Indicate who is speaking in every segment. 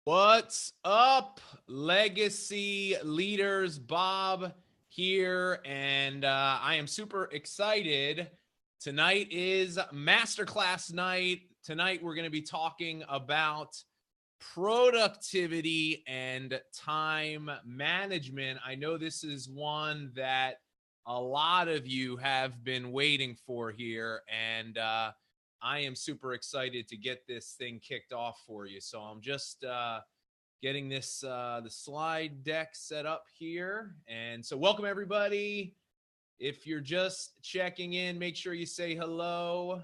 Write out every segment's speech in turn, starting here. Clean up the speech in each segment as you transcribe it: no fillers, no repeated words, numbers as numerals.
Speaker 1: What's up, legacy leaders? Bob here, and I am super excited. Tonight is masterclass night. Tonight, we're going to be talking about productivity and time management. I know this is one that a lot of you have been waiting for here, and I am super excited to get this thing kicked off for you. So I'm just getting the slide deck set up here. And so welcome everybody. If you're just checking in, make sure you say hello.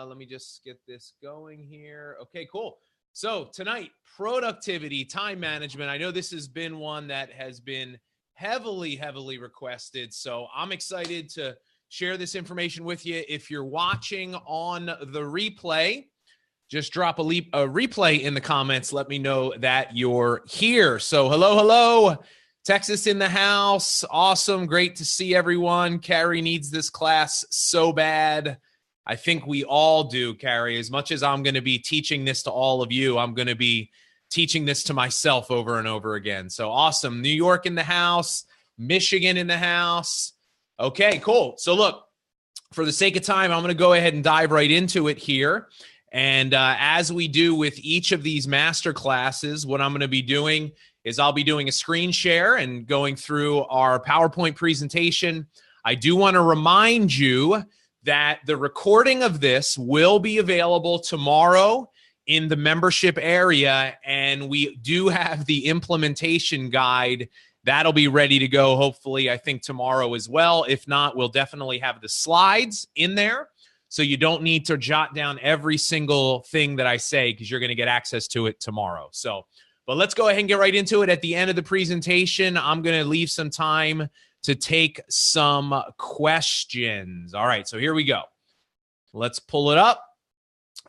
Speaker 1: Let me just get this going here. Okay, cool. So tonight, productivity, time management. I know this has been one that has been heavily requested. So I'm excited to share this information with you. If you're watching on the replay, just drop a replay in the comments. Let me know that you're here. So hello. Texas in the house. Awesome. Great to see everyone. Carrie needs this class so bad. I think we all do, Carrie. As much as I'm going to be teaching this to all of you, I'm going to be teaching this to myself over and over again. So awesome. New York in the house. Michigan in the house. Okay, cool. So look, for the sake of time, I'm going to go ahead and dive right into it here. And as we do with each of these master classes, what I'm going to be doing is I'll be doing a screen share and going through our PowerPoint presentation. I do want to remind you that the recording of this will be available tomorrow in the membership area, and we do have the implementation guide. That'll be ready to go, hopefully, I think tomorrow as well. If not, we'll definitely have the slides in there, so you don't need to jot down every single thing that I say because you're going to get access to it tomorrow. So, but let's go ahead and get right into it. At the end of the presentation, I'm going to leave some time to take some questions. All right, so here we go. Let's pull it up.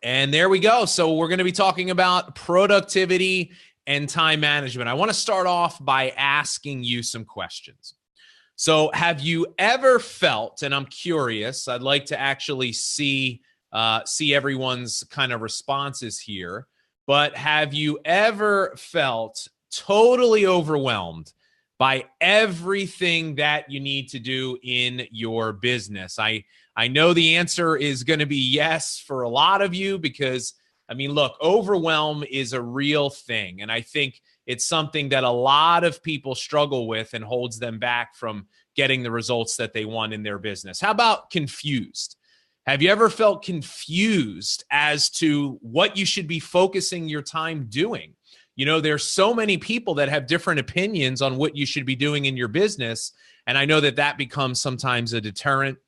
Speaker 1: And there we go. So we're going to be talking about productivity and time management. I want to start off by asking you some questions. So have you ever felt, and I'm curious, I'd like to actually see everyone's kind of responses here, but have you ever felt totally overwhelmed by everything that you need to do in your business? I know the answer is going to be yes for a lot of you because, I mean, look, overwhelm is a real thing. And I think it's something that a lot of people struggle with and holds them back from getting the results that they want in their business. How about confused? Have you ever felt confused as to what you should be focusing your time doing? You know, there's so many people that have different opinions on what you should be doing in your business. And I know that that becomes sometimes a deterrent.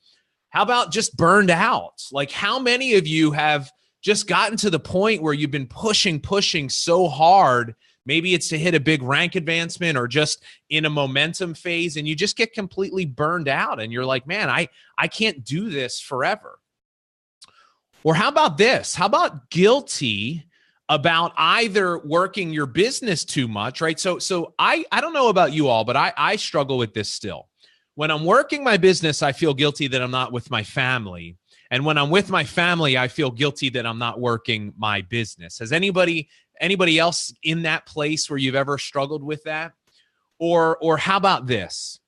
Speaker 1: How about just burned out? Like, how many of you have just gotten to the point where you've been pushing so hard? Maybe it's to hit a big rank advancement or just in a momentum phase, and you just get completely burned out. And you're like, man, I can't do this forever. Or how about this? How about guilty about either working your business too much, right? So I don't know about you all, but I struggle with this still. When I'm working my business, I feel guilty that I'm not with my family. And when I'm with my family, I feel guilty that I'm not working my business. Has anybody else in that place where you've ever struggled with that? Or how about this?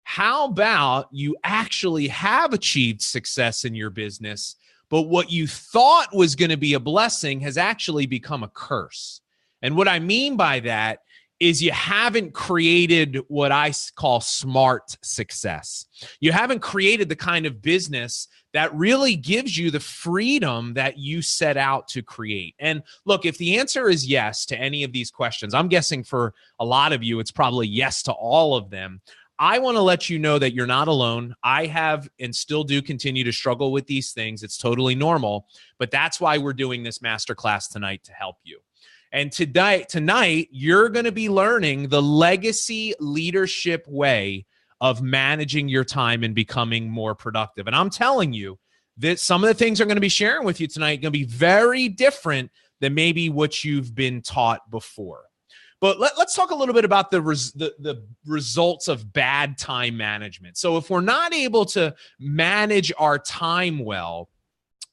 Speaker 1: How about you actually have achieved success in your business, but what you thought was going to be a blessing has actually become a curse? And what I mean by that is you haven't created what I call smart success. You haven't created the kind of business that really gives you the freedom that you set out to create. And look, if the answer is yes to any of these questions, I'm guessing for a lot of you, it's probably yes to all of them. I want to let you know that you're not alone. I have and still do continue to struggle with these things. It's totally normal, but that's why we're doing this masterclass tonight to help you. And tonight, you're going to be learning the legacy leadership way of managing your time and becoming more productive. And I'm telling you that some of the things I'm going to be sharing with you tonight are going to be very different than maybe what you've been taught before. But let's talk a little bit about the results of bad time management. So if we're not able to manage our time well,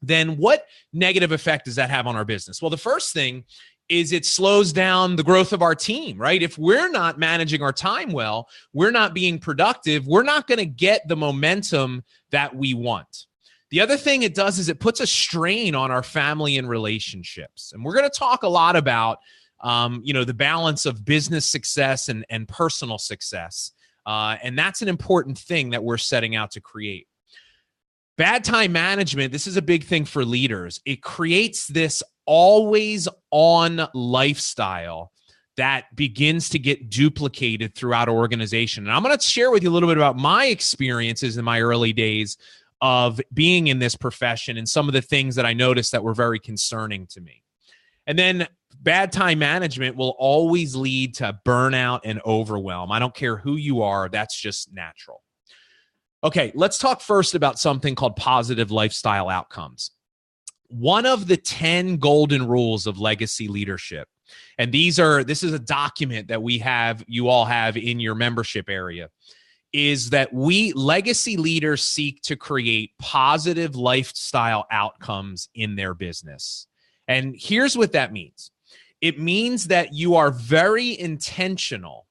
Speaker 1: then what negative effect does that have on our business? Well, the first thing is it slows down the growth of our team, right? If we're not managing our time well, we're not being productive, we're not going to get the momentum that we want. The other thing it does is it puts a strain on our family and relationships. And we're going to talk a lot about, the balance of business success and personal success. And that's an important thing that we're setting out to create. Bad time management, this is a big thing for leaders. It creates this always on lifestyle that begins to get duplicated throughout our organization. And I'm going to share with you a little bit about my experiences in my early days of being in this profession and some of the things that I noticed that were very concerning to me. And then bad time management will always lead to burnout and overwhelm. I don't care who you are, that's just natural. Okay, let's talk first about something called positive lifestyle outcomes. One of the 10 golden rules of legacy leadership, and this is a document that you all have in your membership area, is that we legacy leaders seek to create positive lifestyle outcomes in their business. And here's what that means. It means that you are very intentional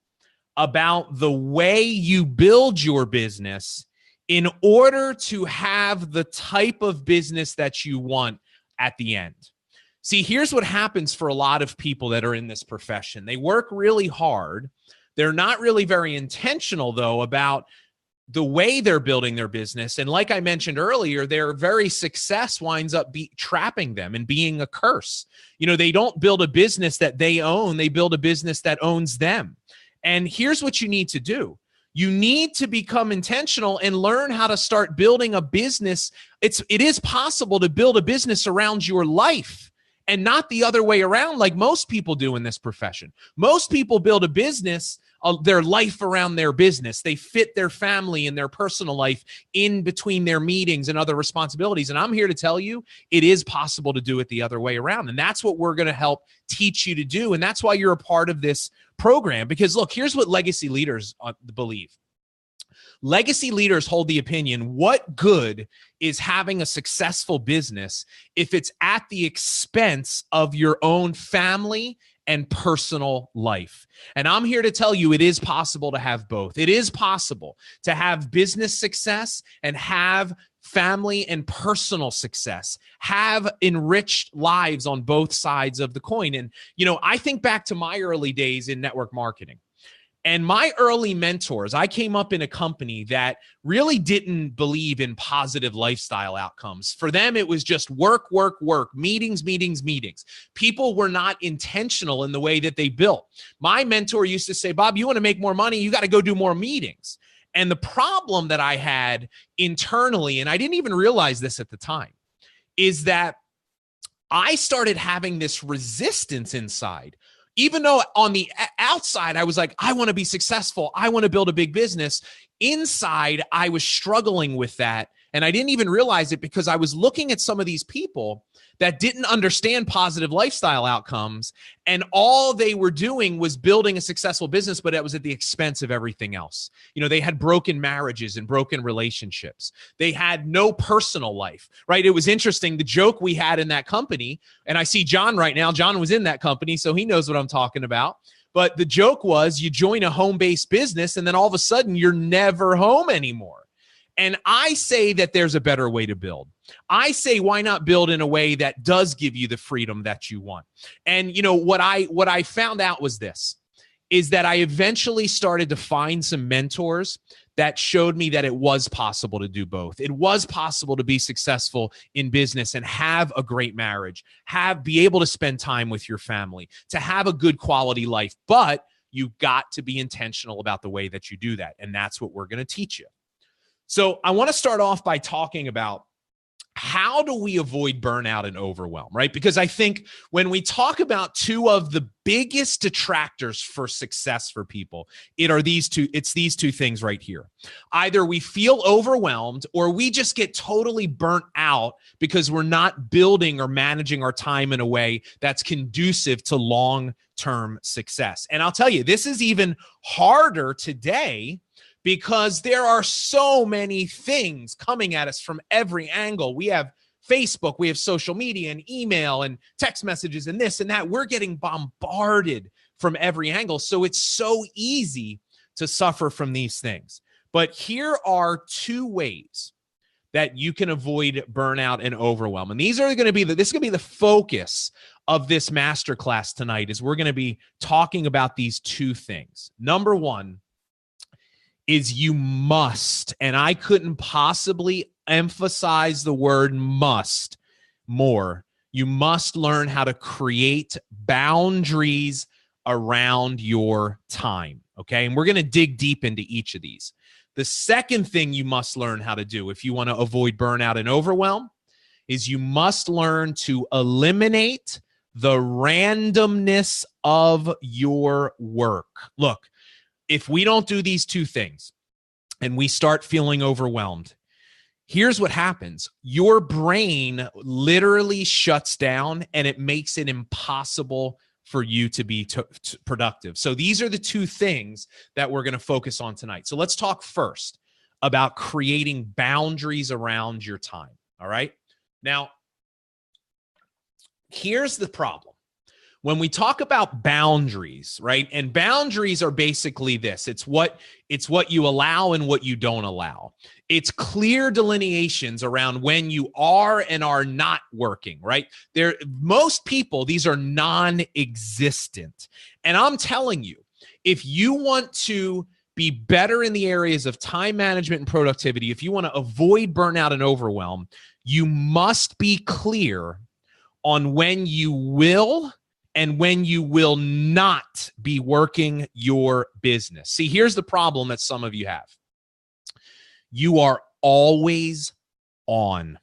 Speaker 1: about the way you build your business in order to have the type of business that you want at the end. See, here's what happens for a lot of people that are in this profession. They work really hard. They're not really very intentional, though, about the way they're building their business. And like I mentioned earlier, their very success winds up trapping them and being a curse. They don't build a business that they own. They build a business that owns them. And here's what you need to do. You need to become intentional and learn how to start building a business. It is possible to build a business around your life and not the other way around like most people do in this profession. Most people build a business, their life around their business. They fit their family and their personal life in between their meetings and other responsibilities. And I'm here to tell you, it is possible to do it the other way around. And that's what we're going to help teach you to do. And that's why you're a part of this program. Because look, here's what legacy leaders believe. Legacy leaders hold the opinion, what good is having a successful business if it's at the expense of your own family and personal life? And I'm here to tell you it is possible to have both. It is possible to have business success and have family and personal success, have enriched lives on both sides of the coin. And, I think back to my early days in network marketing. And my early mentors, I came up in a company that really didn't believe in positive lifestyle outcomes. For them, it was just work, work, work, meetings, meetings, meetings. People were not intentional in the way that they built. My mentor used to say, Bob, you want to make more money, you got to go do more meetings. And the problem that I had internally, and I didn't even realize this at the time, is that I started having this resistance inside. Even though on the outside, I was like, I want to be successful. I want to build a big business. Inside, I was struggling with that. And I didn't even realize it because I was looking at some of these people that didn't understand positive lifestyle outcomes. And all they were doing was building a successful business, but it was at the expense of everything else. They had broken marriages and broken relationships. They had no personal life, right? It was interesting. The joke we had in that company, and I see John right now. John was in that company, so he knows what I'm talking about. But the joke was you join a home-based business and then all of a sudden you're never home anymore. And I say that there's a better way to build. I say, why not build in a way that does give you the freedom that you want? And what I found out was this, is that I eventually started to find some mentors that showed me that it was possible to do both. It was possible to be successful in business and have a great marriage, be able to spend time with your family, to have a good quality life. But you've got to be intentional about the way that you do that. And that's what we're going to teach you. So I want to start off by talking about how do we avoid burnout and overwhelm, right? Because I think when we talk about two of the biggest detractors for success for people, it's these two things right here. Either we feel overwhelmed or we just get totally burnt out because we're not building or managing our time in a way that's conducive to long-term success. And I'll tell you, this is even harder today because there are so many things coming at us from every angle. We have Facebook, we have social media and email and text messages and this and that. We're getting bombarded from every angle. So it's so easy to suffer from these things. But here are two ways that you can avoid burnout and overwhelm. And these are going to be this is going to be the focus of this masterclass tonight, is we're going to be talking about these two things. Number one is you must, and I couldn't possibly emphasize the word must more, you must learn how to create boundaries around your time, okay? And we're going to dig deep into each of these. The second thing you must learn how to do if you want to avoid burnout and overwhelm is you must learn to eliminate the randomness of your work. Look, if we don't do these two things and we start feeling overwhelmed, here's what happens. Your brain literally shuts down and it makes it impossible for you to be productive. So these are the two things that we're going to focus on tonight. So let's talk first about creating boundaries around your time. All right. Now, here's the problem. When we talk about boundaries, right? And boundaries are basically this. It's what you allow and what you don't allow. It's clear delineations around when you are and are not working, right? Most people, these are non-existent. And I'm telling you, if you want to be better in the areas of time management and productivity, if you want to avoid burnout and overwhelm, you must be clear on when you will and when you will not be working your business. See, here's the problem that some of you have. You are always on.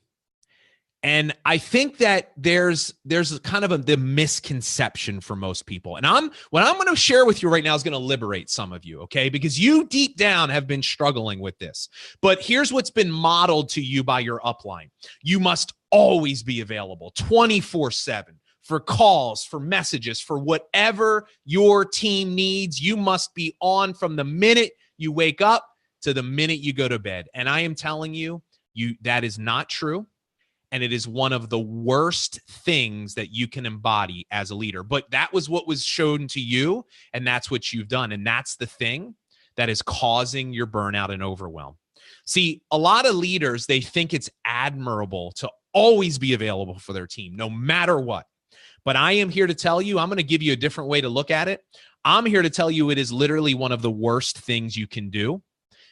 Speaker 1: And I think that there's kind of the misconception for most people. And what I'm going to share with you right now is going to liberate some of you, okay? Because you deep down have been struggling with this. But here's what's been modeled to you by your upline. You must always be available 24/7. For calls, for messages, for whatever your team needs. You must be on from the minute you wake up to the minute you go to bed. And I am telling you, that is not true. And it is one of the worst things that you can embody as a leader. But that was what was shown to you, and that's what you've done. And that's the thing that is causing your burnout and overwhelm. See, a lot of leaders, they think it's admirable to always be available for their team, no matter what. But I am here to tell you, I'm going to give you a different way to look at it. I'm here to tell you it is literally one of the worst things you can do,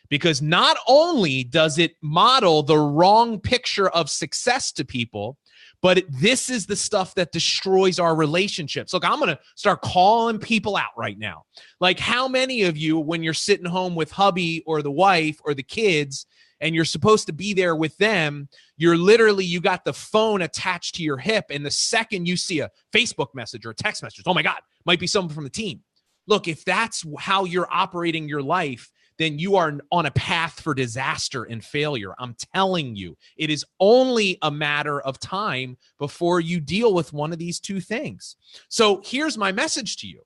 Speaker 1: because not only does it model the wrong picture of success to people, but this is the stuff that destroys our relationships. Look, I'm going to start calling people out right now. Like, how many of you, when you're sitting home with hubby or the wife or the kids, and you're supposed to be there with them, you got the phone attached to your hip, and the second you see a Facebook message or a text message, oh my God, might be someone from the team. Look, if that's how you're operating your life, then you are on a path for disaster and failure. I'm telling you, it is only a matter of time before you deal with one of these two things. So here's my message to you.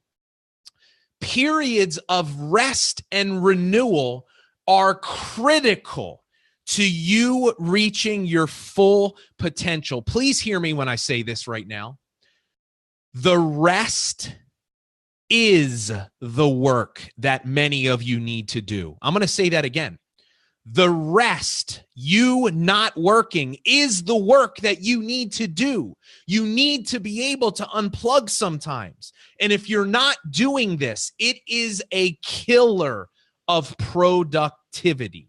Speaker 1: Periods of rest and renewal are critical to you reaching your full potential. Please hear me when I say this right now. The rest is the work that many of you need to do. I'm going to say that again. The rest, you not working, is the work that you need to do. You need to be able to unplug sometimes. And if you're not doing this, it is a killer of productivity.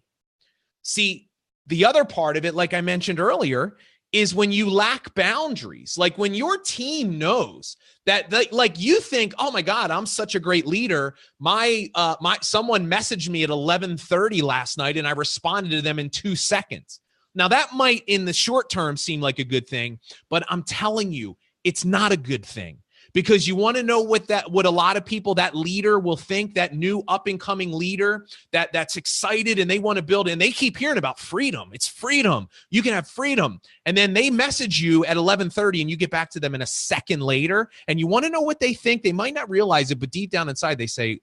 Speaker 1: See, the other part of it, like I mentioned earlier, is when you lack boundaries. Like when your team knows that, like you think, oh my God, I'm such a great leader. Someone messaged me at 11:30 last night and I responded to them in 2 seconds. Now that might in the short term seem like a good thing, but I'm telling you, it's not a good thing. Because you want to know what a lot of people, that leader will think, that new up and coming leader that's excited and they want to build, and they keep hearing about freedom. It's freedom. You can have freedom. And then they message you at 11:30 and you get back to them in a second later. And you want to know what they think. They might not realize it, but deep down inside they say,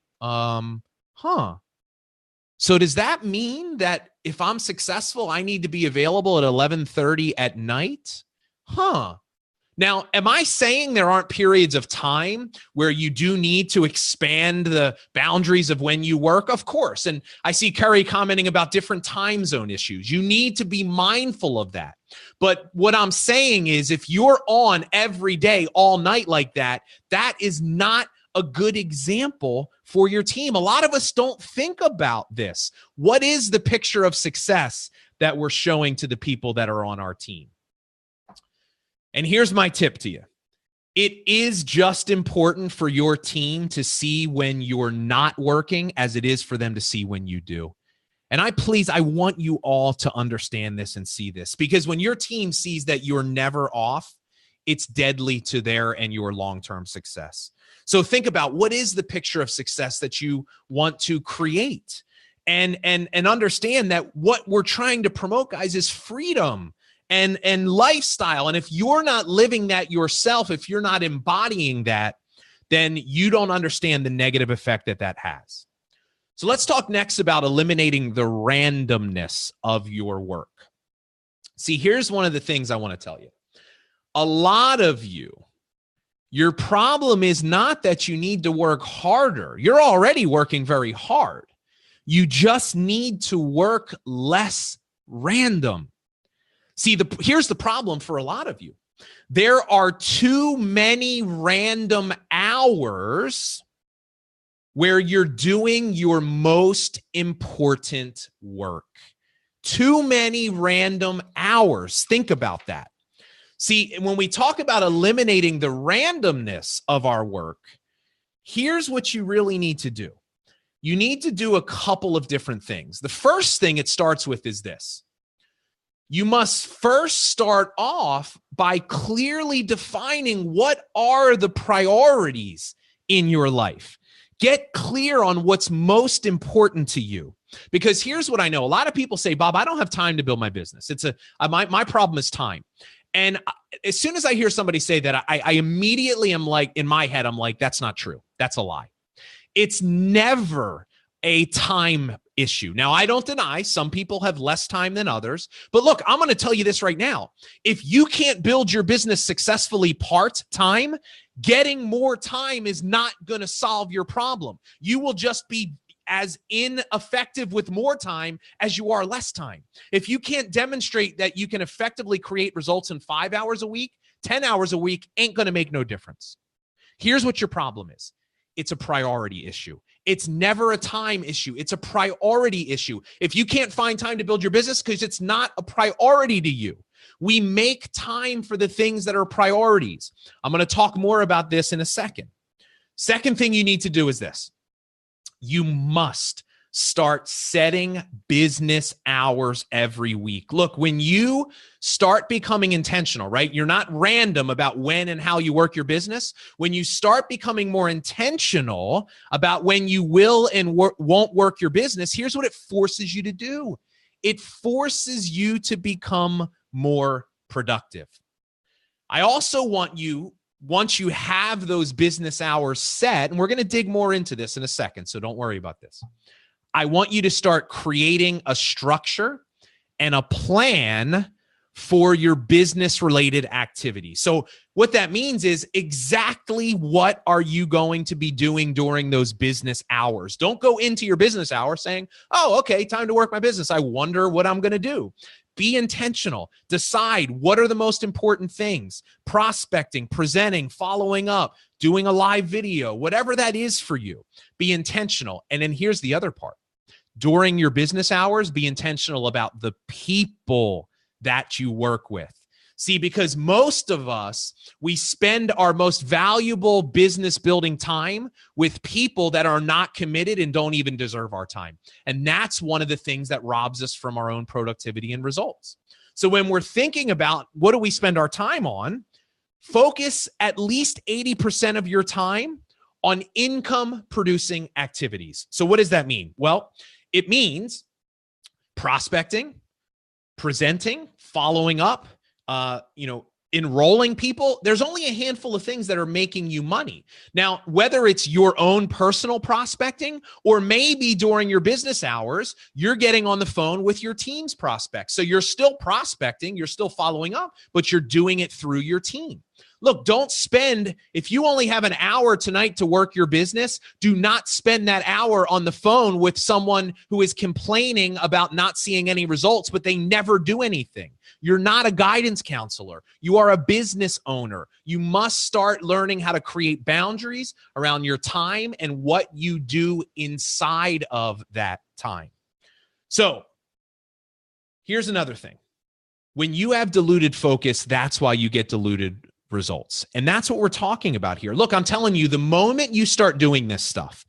Speaker 1: So does that mean that if I'm successful, I need to be available at 11:30 at night? Now, am I saying there aren't periods of time where you do need to expand the boundaries of when you work? Of course. And I see Kerry commenting about different time zone issues. You need to be mindful of that. But what I'm saying is if you're on every day, all night like that, that is not a good example for your team. A lot of us don't think about this. What is the picture of success that we're showing to the people that are on our team? And here's my tip to you. It is just important for your team to see when you're not working as it is for them to see when you do. And I want you all to understand this and see this, because when your team sees that you're never off, it's deadly to their and your long-term success. So think about what is the picture of success that you want to create, and understand that what we're trying to promote, guys, is freedom and lifestyle. And if you're not living that yourself, if you're not embodying that, then you don't understand the negative effect that that has. So let's talk next about eliminating the randomness of your work. See, here's one of the things I want to tell you. A lot of you, your problem is not that you need to work harder. You're already working very hard. You just need to work less random. See, here's the problem for a lot of you. There are too many random hours where you're doing your most important work. Too many random hours. Think about that. See, when we talk about eliminating the randomness of our work, here's what you really need to do. You need to do a couple of different things. The first thing it starts with is this. You must first start off by clearly defining what are the priorities in your life. Get clear on what's most important to you. Because here's what I know. A lot of people say, Bob, I don't have time to build my business. My problem is time. And as soon as I hear somebody say that, I immediately am like, in my head, I'm like, that's not true. That's a lie. It's never a time issue. Now, I don't deny some people have less time than others, but look, I'm going to tell you this right now. If you can't build your business successfully part-time, getting more time is not going to solve your problem. You will just be as ineffective with more time as you are less time. If you can't demonstrate that you can effectively create results in 5 hours a week, 10 hours a week ain't going to make no difference. Here's what your problem is. It's a priority issue. It's never a time issue. It's a priority issue. If you can't find time to build your business because it's not a priority to you, we make time for the things that are priorities. I'm going to talk more about this in a second. Second thing you need to do is this. You must start setting business hours every week. Look, when you start becoming intentional, right? You're not random about when and how you work your business. When you start becoming more intentional about when you will and won't work your business, here's what it forces you to do. It forces you to become more productive. I also want you, once you have those business hours set, and we're going to dig more into this in a second, so don't worry about this. I want you to start creating a structure and a plan for your business-related activities. So what that means is exactly what are you going to be doing during those business hours. Don't go into your business hour saying, oh, okay, time to work my business. I wonder what I'm going to do. Be intentional. Decide what are the most important things. Prospecting, presenting, following up, doing a live video, whatever that is for you. Be intentional. And then here's the other part. During your business hours, be intentional about the people that you work with. See, because most of us, we spend our most valuable business building time with people that are not committed and don't even deserve our time. And that's one of the things that robs us from our own productivity and results. So when we're thinking about what do we spend our time on, focus at least 80% of your time on income producing activities. So what does that mean? Well, it means prospecting, presenting, following up, enrolling people, there's only a handful of things that are making you money. Now, whether it's your own personal prospecting or maybe during your business hours, you're getting on the phone with your team's prospects. So you're still prospecting, you're still following up, but you're doing it through your team. Look, don't spend, if you only have an hour tonight to work your business, do not spend that hour on the phone with someone who is complaining about not seeing any results, but they never do anything. You're not a guidance counselor. You are a business owner. You must start learning how to create boundaries around your time and what you do inside of that time. So here's another thing. When you have diluted focus, that's why you get diluted results. And that's what we're talking about here. Look, I'm telling you, the moment you start doing this stuff,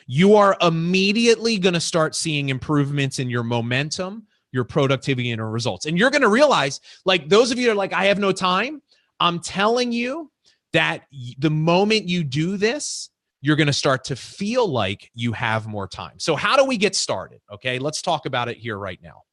Speaker 1: you are immediately going to start seeing improvements in your momentum, your productivity, and your results. And you're going to realize, like those of you that are like, I have no time, I'm telling you that the moment you do this, you're going to start to feel like you have more time. So how do we get started? Okay, let's talk about it here right now.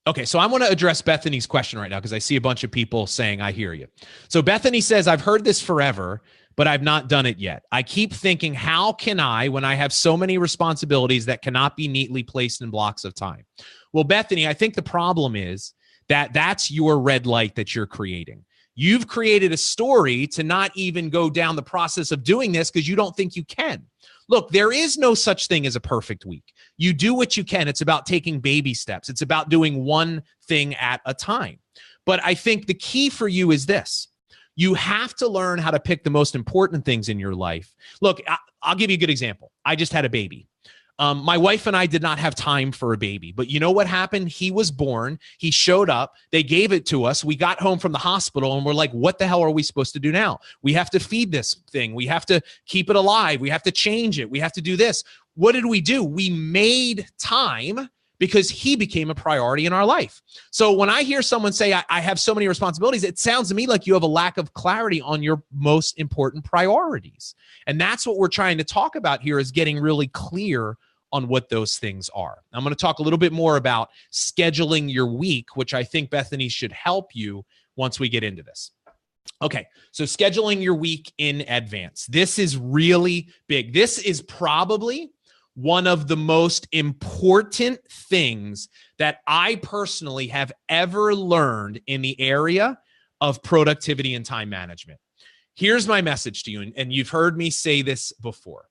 Speaker 1: Okay, so I want to address Bethany's question right now because I see a bunch of people saying, I hear you. So Bethany says, I've heard this forever, but I've not done it yet. I keep thinking, how can I, when I have so many responsibilities that cannot be neatly placed in blocks of time? Well, Bethany, I think the problem is that that's your red light that you're creating. You've created a story to not even go down the process of doing this because you don't think you can. Look, there is no such thing as a perfect week. You do what you can. It's about taking baby steps. It's about doing one thing at a time. But I think the key for you is this. You have to learn how to pick the most important things in your life. Look, I'll give you a good example. I just had a baby. My wife and I did not have time for a baby, but you know what happened? He was born. He showed up. They gave it to us. We got home from the hospital and we're like, what the hell are we supposed to do now? We have to feed this thing. We have to keep it alive. We have to change it. We have to do this. What did we do? We made time because he became a priority in our life. So when I hear someone say, I have so many responsibilities, it sounds to me like you have a lack of clarity on your most important priorities. And that's what we're trying to talk about here, is getting really clear on what those things are. I'm going to talk a little bit more about scheduling your week, which I think, Bethany, should help you once we get into this. Okay, so scheduling your week in advance. This is really big. This is probably one of the most important things that I personally have ever learned in the area of productivity and time management. Here's my message to you, and you've heard me say this before.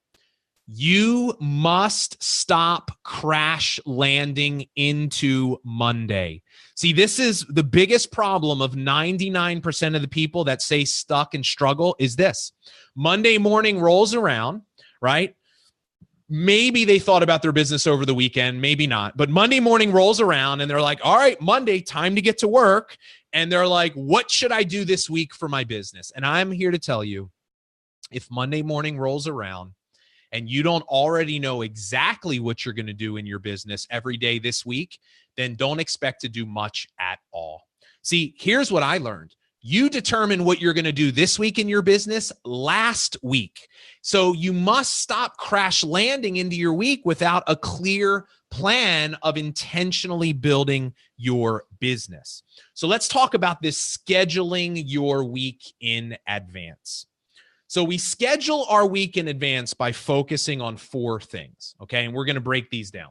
Speaker 1: You must stop crash landing into Monday. See, this is the biggest problem of 99% of the people that say stuck and struggle is this. Monday morning rolls around, right? Maybe they thought about their business over the weekend, maybe not. But Monday morning rolls around and they're like, all right, Monday, time to get to work. And they're like, what should I do this week for my business? And I'm here to tell you, if Monday morning rolls around and you don't already know exactly what you're going to do in your business every day this week, then don't expect to do much at all. See, here's what I learned. You determine what you're going to do this week in your business last week. So you must stop crash landing into your week without a clear plan of intentionally building your business. So let's talk about this scheduling your week in advance. So we schedule our week in advance by focusing on 4 things, okay? And we're going to break these down.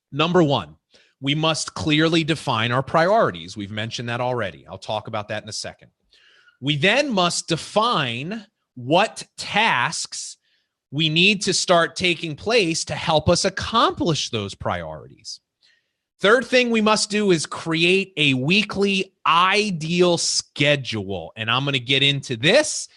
Speaker 1: Number 1, we must clearly define our priorities. We've mentioned that already. I'll talk about that in a second. We then must define what tasks we need to start taking place to help us accomplish those priorities. Third thing we must do is create a weekly ideal schedule. And I'm going to get into this,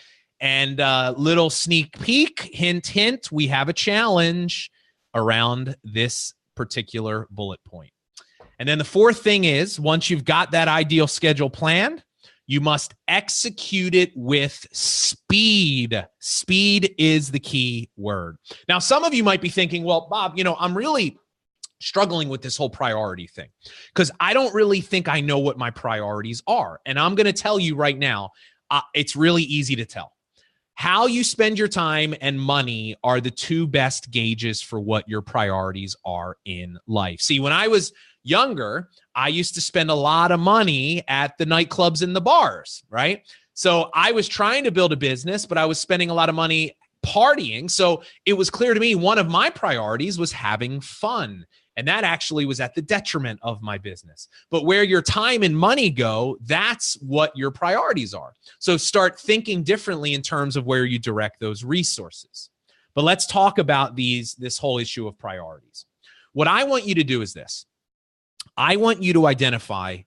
Speaker 1: and little sneak peek, hint, hint, we have a challenge around this particular bullet point. And then the fourth thing is, once you've got that ideal schedule planned, you must execute it with speed. Speed is the key word. Now, some of you might be thinking, well, Bob, I'm really struggling with this whole priority thing because I don't really think I know what my priorities are. And I'm going to tell you right now, it's really easy to tell. How you spend your time and money are the 2 best gauges for what your priorities are in life. See, when I was younger, I used to spend a lot of money at the nightclubs and the bars, right? So I was trying to build a business, but I was spending a lot of money partying. So it was clear to me one of my priorities was having fun. And that actually was at the detriment of my business. But where your time and money go, that's what your priorities are. So start thinking differently in terms of where you direct those resources. But let's talk about this whole issue of priorities. What I want you to do is this. I want you to identify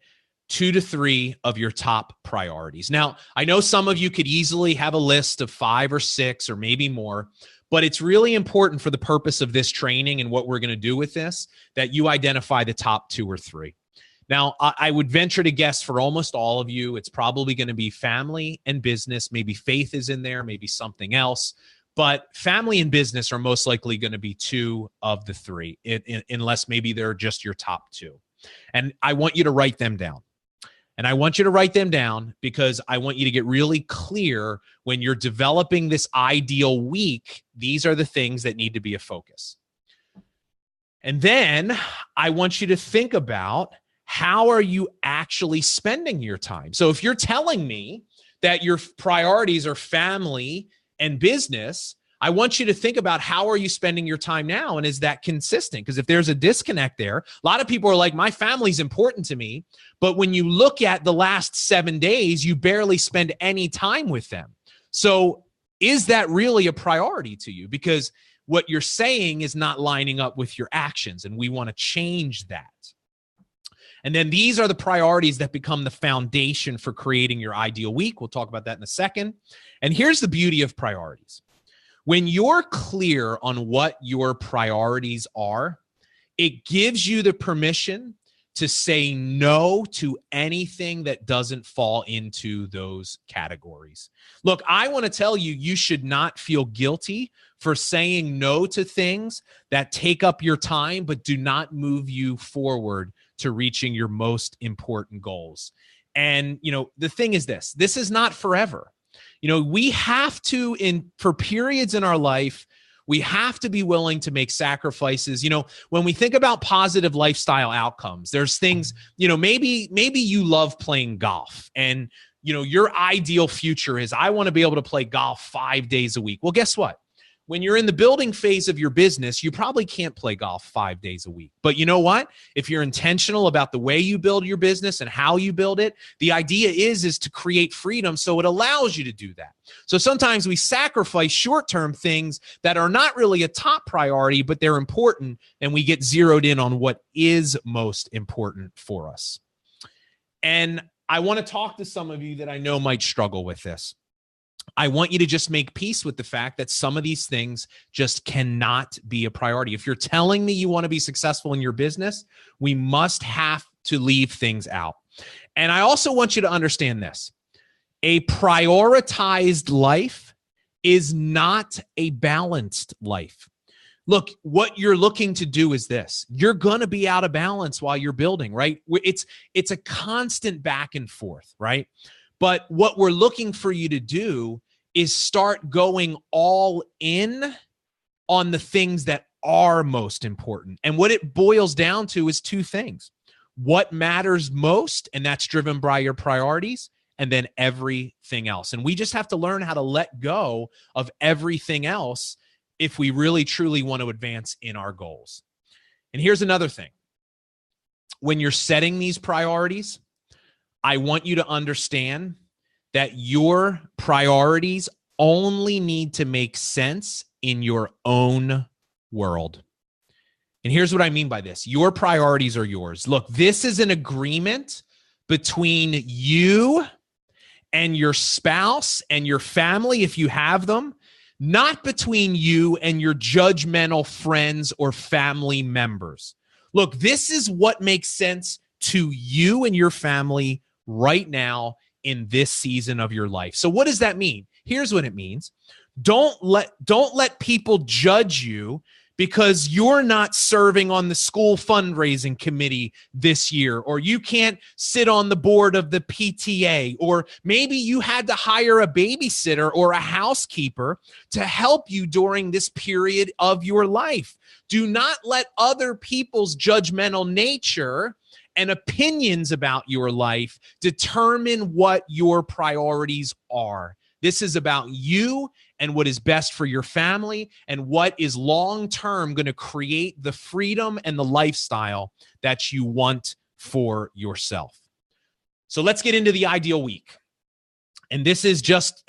Speaker 1: 2 to 3 of your top priorities. Now, I know some of you could easily have a list of 5 or 6 or maybe more, but it's really important for the purpose of this training and what we're going to do with this, that you identify the top 2 or 3. Now, I would venture to guess for almost all of you, it's probably going to be family and business. Maybe faith is in there, maybe something else. But family and business are most likely going to be 2 of the 3, unless maybe they're just your top 2. And I want you to write them down. And I want you to write them down because I want you to get really clear when you're developing this ideal week. These are the things that need to be a focus. And then I want you to think about how are you actually spending your time? So if you're telling me that your priorities are family and business, I want you to think about how are you spending your time now, and is that consistent? Because if there's a disconnect there, a lot of people are like, my family's important to me, but when you look at the last 7 days, you barely spend any time with them. So is that really a priority to you? Because what you're saying is not lining up with your actions, and we want to change that. And then these are the priorities that become the foundation for creating your ideal week. We'll talk about that in a second. And here's the beauty of priorities. When you're clear on what your priorities are, it gives you the permission to say no to anything that doesn't fall into those categories. Look, I want to tell you, you should not feel guilty for saying no to things that take up your time but do not move you forward to reaching your most important goals. And, the thing is this is not forever. We have to, for periods in our life, we have to be willing to make sacrifices. When we think about positive lifestyle outcomes, there's things, maybe you love playing golf and, your ideal future is I want to be able to play golf 5 days a week. Well, guess what? When you're in the building phase of your business, you probably can't play golf 5 days a week. But you know what? If you're intentional about the way you build your business and how you build it, the idea is to create freedom so it allows you to do that. So sometimes we sacrifice short-term things that are not really a top priority, but they're important, and we get zeroed in on what is most important for us. And I want to talk to some of you that I know might struggle with this. I want you to just make peace with the fact that some of these things just cannot be a priority. If you're telling me you want to be successful in your business, we must have to leave things out. And I also want you to understand this. A prioritized life is not a balanced life. Look, what you're looking to do is this. You're going to be out of balance while you're building, right? It's a constant back and forth, right? But what we're looking for you to do is start going all in on the things that are most important. And what it boils down to is 2 things. What matters most, and that's driven by your priorities, and then everything else. And we just have to learn how to let go of everything else if we really, truly want to advance in our goals. And here's another thing. When you're setting these priorities, I want you to understand that your priorities only need to make sense in your own world. And here's what I mean by this. Your priorities are yours. Look, this is an agreement between you and your spouse and your family, if you have them, not between you and your judgmental friends or family members. Look, this is what makes sense to you and your family right now in this season of your life. So what does that mean? Here's what it means. Don't let people judge you because you're not serving on the school fundraising committee this year, or you can't sit on the board of the PTA, or maybe you had to hire a babysitter or a housekeeper to help you during this period of your life. Do not let other people's judgmental nature and opinions about your life determine what your priorities are. This is about you and what is best for your family and what is long-term going to create the freedom and the lifestyle that you want for yourself. So let's get into the ideal week. And this is just,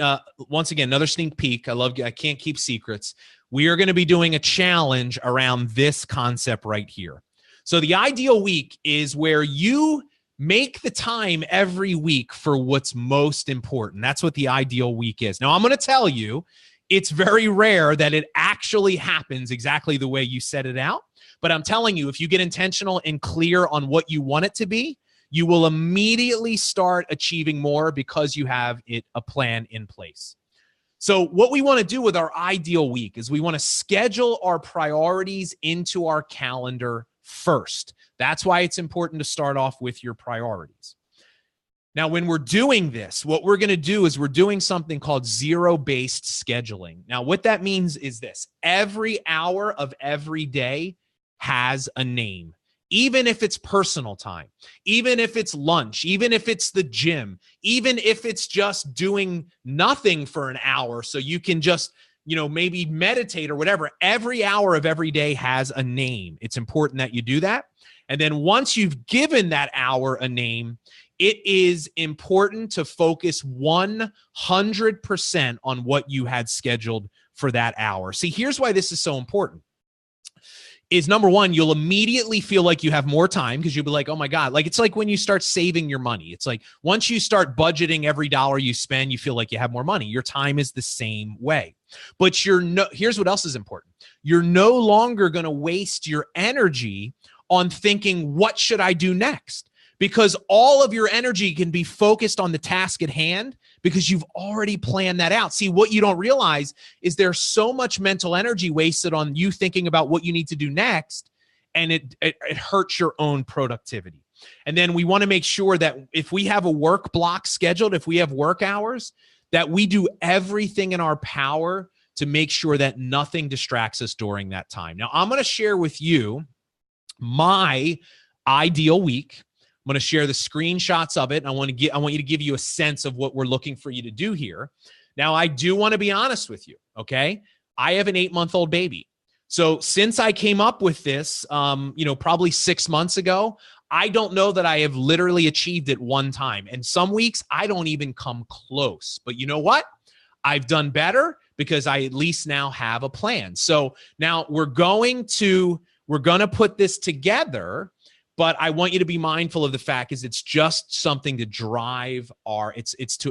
Speaker 1: once again, another sneak peek. I can't keep secrets. We are going to be doing a challenge around this concept right here. So the ideal week is where you make the time every week for what's most important. That's what the ideal week is. Now, I'm going to tell you, it's very rare that it actually happens exactly the way you set it out. But I'm telling you, if you get intentional and clear on what you want it to be, you will immediately start achieving more because you have a plan in place. So what we want to do with our ideal week is we want to schedule our priorities into our calendar first. That's why it's important to start off with your priorities. Now, when we're doing this, what we're going to do is we're doing something called zero-based scheduling. Now, what that means is this: every hour of every day has a name. Even if it's personal time, even if it's lunch, even if it's the gym, even if it's just doing nothing for an hour so you can just, maybe meditate or whatever, every hour of every day has a name. It's important that you do that. And then once you've given that hour a name, it is important to focus 100% on what you had scheduled for that hour. See, here's why this is so important. Is number one, you'll immediately feel like you have more time because you'll be like, oh my God, it's like when you start saving your money. It's like once you start budgeting every dollar you spend, you feel like you have more money. Your time is the same way. But here's what else is important. You're no longer going to waste your energy on thinking, what should I do next? Because all of your energy can be focused on the task at hand because you've already planned that out. See, what you don't realize is there's so much mental energy wasted on you thinking about what you need to do next, and it hurts your own productivity. And then we want to make sure that if we have a work block scheduled, if we have work hours, that we do everything in our power to make sure that nothing distracts us during that time. Now, I'm going to share with you my ideal week. I'm going to share the screenshots of it. And I want you to give you a sense of what we're looking for you to do here. Now, I do want to be honest with you. Okay. I have an 8-month-old baby. So since I came up with this, probably 6 months ago, I don't know that I have literally achieved it one time. And some weeks I don't even come close, but you know what? I've done better because I at least now have a plan. So now we're going to put this together. But I want you to be mindful of the fact is it's just something to drive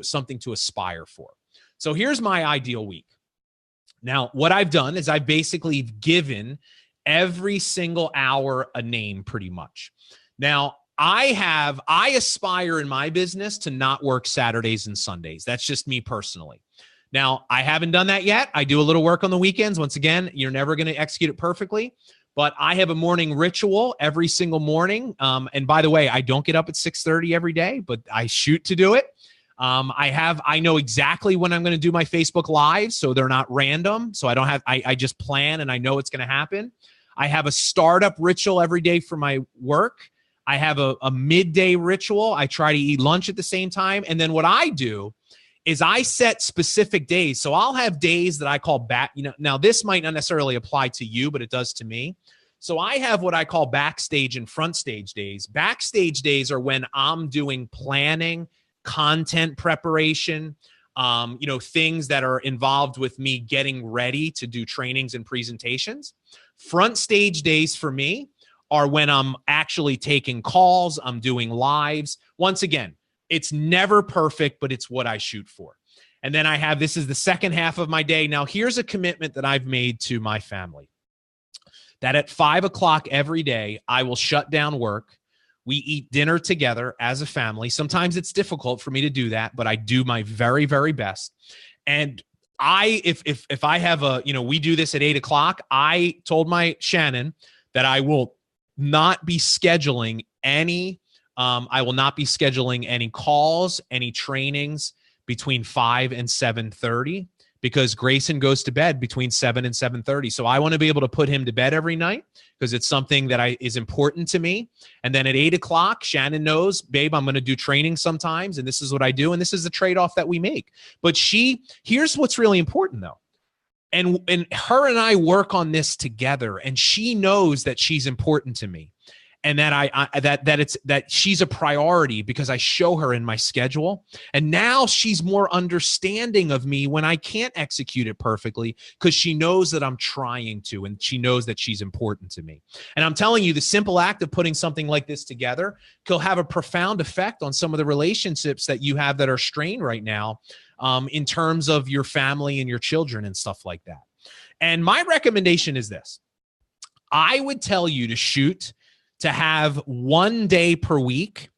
Speaker 1: something to aspire for. So here's my ideal week. Now, what I've done is I've basically given every single hour a name pretty much. Now, I aspire in my business to not work Saturdays and Sundays. That's just me personally. Now, I haven't done that yet. I do a little work on the weekends. Once again, you're never going to execute it perfectly. But I have a morning ritual every single morning. And by the way, I don't get up at 6:30 every day, but I shoot to do it. I know exactly when I'm going to do my Facebook Live, so they're not random. So I just plan and I know it's going to happen. I have a startup ritual every day for my work. I have a midday ritual. I try to eat lunch at the same time. And then what I do is I set specific days. So I'll have days that I call back, now this might not necessarily apply to you, but it does to me. So I have what I call backstage and front stage days. Backstage days are when I'm doing planning, content preparation, things that are involved with me getting ready to do trainings and presentations. Front stage days for me are when I'm actually taking calls, I'm doing lives. Once again, it's never perfect, but it's what I shoot for. And then this is the second half of my day. Now, here's a commitment that I've made to my family, that at 5:00 every day, I will shut down work. We eat dinner together as a family. Sometimes it's difficult for me to do that, but I do my very, very best. And if I have we do this at 8:00, I told my Shannon that I will not be scheduling any calls, any trainings between 5 and 7:30, because Grayson goes to bed between 7 and 7:30. So I want to be able to put him to bed every night because it's something that is important to me. And then at 8 o'clock, Shannon knows, babe, I'm going to do training sometimes, and this is what I do, and this is the trade-off that we make. But here's what's really important, though. And her and I work on this together, and she knows that she's important to me. And that that she's a priority because I show her in my schedule. And now she's more understanding of me when I can't execute it perfectly because she knows that I'm trying to, and she knows that she's important to me. And I'm telling you, the simple act of putting something like this together can have a profound effect on some of the relationships that you have that are strained right now, in terms of your family and your children and stuff like that. And my recommendation is this. I would tell you to shoot to have 1 day per week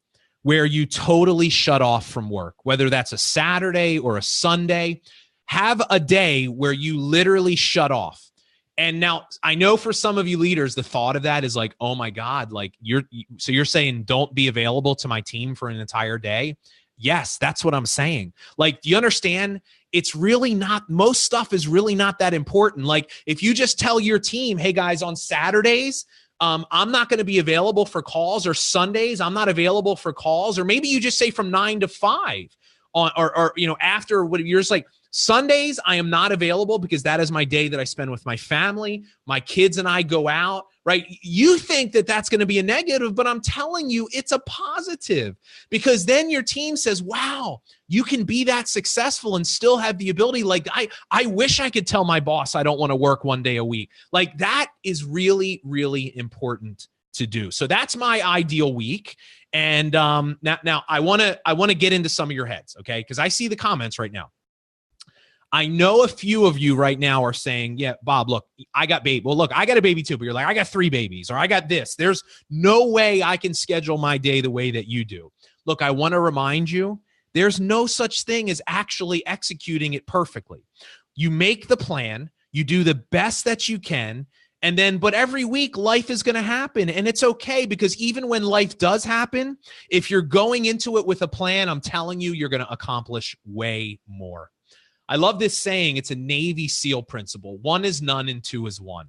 Speaker 1: where you totally shut off from work, whether that's a Saturday or a Sunday. Have a day where you literally shut off. And now I know for some of you leaders, the thought of that is like, oh my God, like you're saying don't be available to my team for an entire day. Yes, that's what I'm saying. Like, do you understand? It's really not, most stuff is really not that important. Like if you just tell your team, hey guys, on Saturdays, I'm not going to be available for calls, or Sundays, I'm not available for calls, or maybe you just say from 9 to 5 or after what you're just like, Sundays, I am not available because that is my day that I spend with my family. My kids and I go out, right? You think that that's going to be a negative, but I'm telling you, it's a positive, because then your team says, wow, you can be that successful and still have the ability. Like, I wish I could tell my boss I don't want to work 1 day a week. Like, that is really, really important to do. So that's my ideal week. And now I want to get into some of your heads, okay? Because I see the comments right now. I know a few of you right now are saying, yeah, Bob, look, I got baby. Well, look, I got a baby too, but you're like, I got 3 babies, or I got this. There's no way I can schedule my day the way that you do. Look, I want to remind you, there's no such thing as actually executing it perfectly. You make the plan, you do the best that you can, and then, but every week life is going to happen, and it's okay, because even when life does happen, if you're going into it with a plan, I'm telling you, you're going to accomplish way more. I love this saying. It's a Navy SEAL principle. 1 is none and 2 is 1.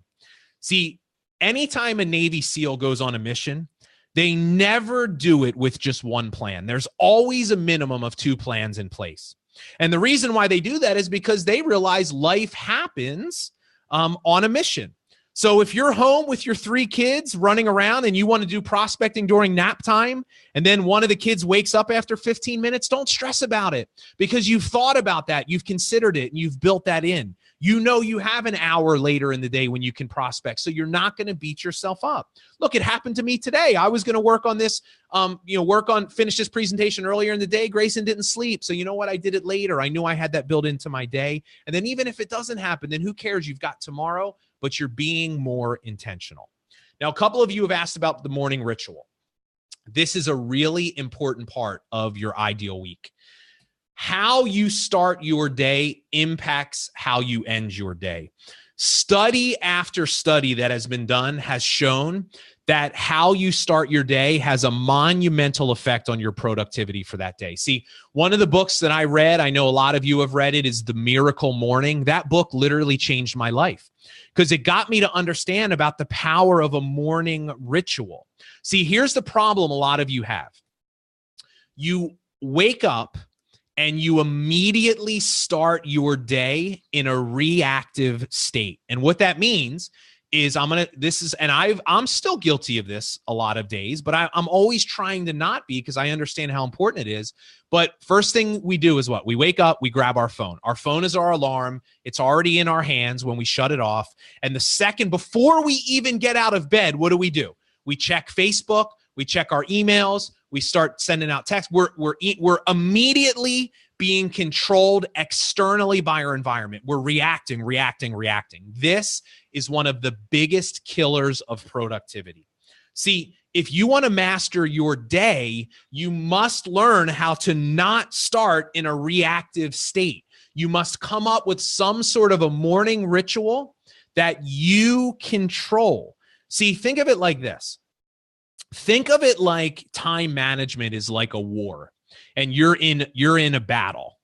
Speaker 1: See, anytime a Navy SEAL goes on a mission, they never do it with just one plan. There's always a minimum of 2 plans in place. And the reason why they do that is because they realize life happens on a mission. So if you're home with your 3 kids running around and you want to do prospecting during nap time, and then one of the kids wakes up after 15 minutes, don't stress about it, because you've thought about that. You've considered it and you've built that in. You know you have an hour later in the day when you can prospect, so you're not going to beat yourself up. Look, it happened to me today. I was going to work on this, finish this presentation earlier in the day. Grayson didn't sleep, so you know what? I did it later. I knew I had that built into my day. And then even if it doesn't happen, then who cares? You've got tomorrow, but you're being more intentional. Now, a couple of you have asked about the morning ritual. This is a really important part of your ideal week. How you start your day impacts how you end your day. Study after study that has been done has shown that how you start your day has a monumental effect on your productivity for that day. See, one of the books that I read, I know a lot of you have read it, is The Miracle Morning. That book literally changed my life because it got me to understand about the power of a morning ritual. See, here's the problem a lot of you have. You wake up and you immediately start your day in a reactive state. And what that means is I'm still guilty of this a lot of days, but I'm always trying to not be, because I understand how important it is. But first thing we do is what? We wake up, we grab our phone. Our phone is our alarm. It's already in our hands when we shut it off. And the second before we even get out of bed, what do? We check Facebook, we check our emails, we start sending out texts. We're immediately being controlled externally by our environment. We're reacting. This is one of the biggest killers of productivity. See, if you want to master your day, you must learn how to not start in a reactive state. You must come up with some sort of a morning ritual that you control. See, think of it like this. Think of it like time management is like a war, and you're in a battle.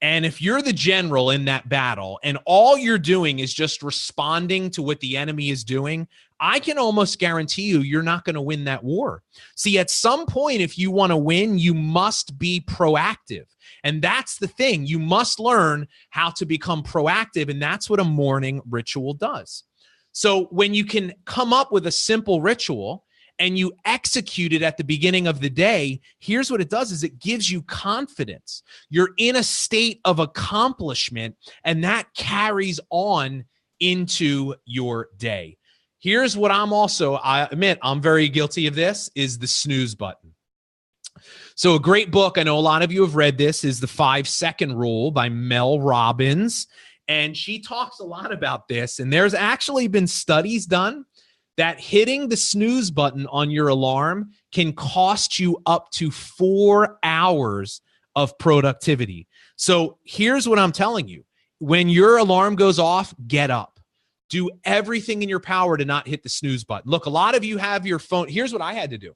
Speaker 1: And if you're the general in that battle and all you're doing is just responding to what the enemy is doing, I can almost guarantee you're not going to win that war. See, at some point, if you want to win, you must be proactive. And that's the thing. You must learn how to become proactive. And that's what a morning ritual does. So when you can come up with a simple ritual and you execute it at the beginning of the day, here's what it does is it gives you confidence. You're in a state of accomplishment, and that carries on into your day. Here's what I admit I'm very guilty of this, is the snooze button. So a great book, I know a lot of you have read this, is The 5-Second Rule by Mel Robbins. And she talks a lot about this. And there's actually been studies done that hitting the snooze button on your alarm can cost you up to 4 hours of productivity. So here's what I'm telling you. When your alarm goes off, get up. Do everything in your power to not hit the snooze button. Look, a lot of you have your phone. Here's what I had to do.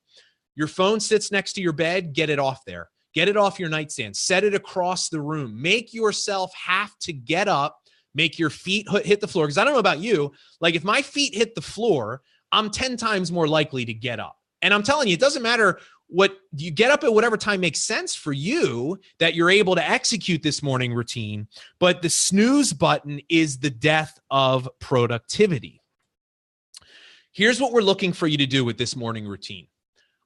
Speaker 1: Your phone sits next to your bed. Get it off there. Get it off your nightstand. Set it across the room. Make yourself have to get up. Make your feet hit the floor. Because I don't know about you. Like if my feet hit the floor, I'm 10 times more likely to get up. And I'm telling you, it doesn't matter what you get up at, whatever time makes sense for you that you're able to execute this morning routine. But the snooze button is the death of productivity. Here's what we're looking for you to do with this morning routine.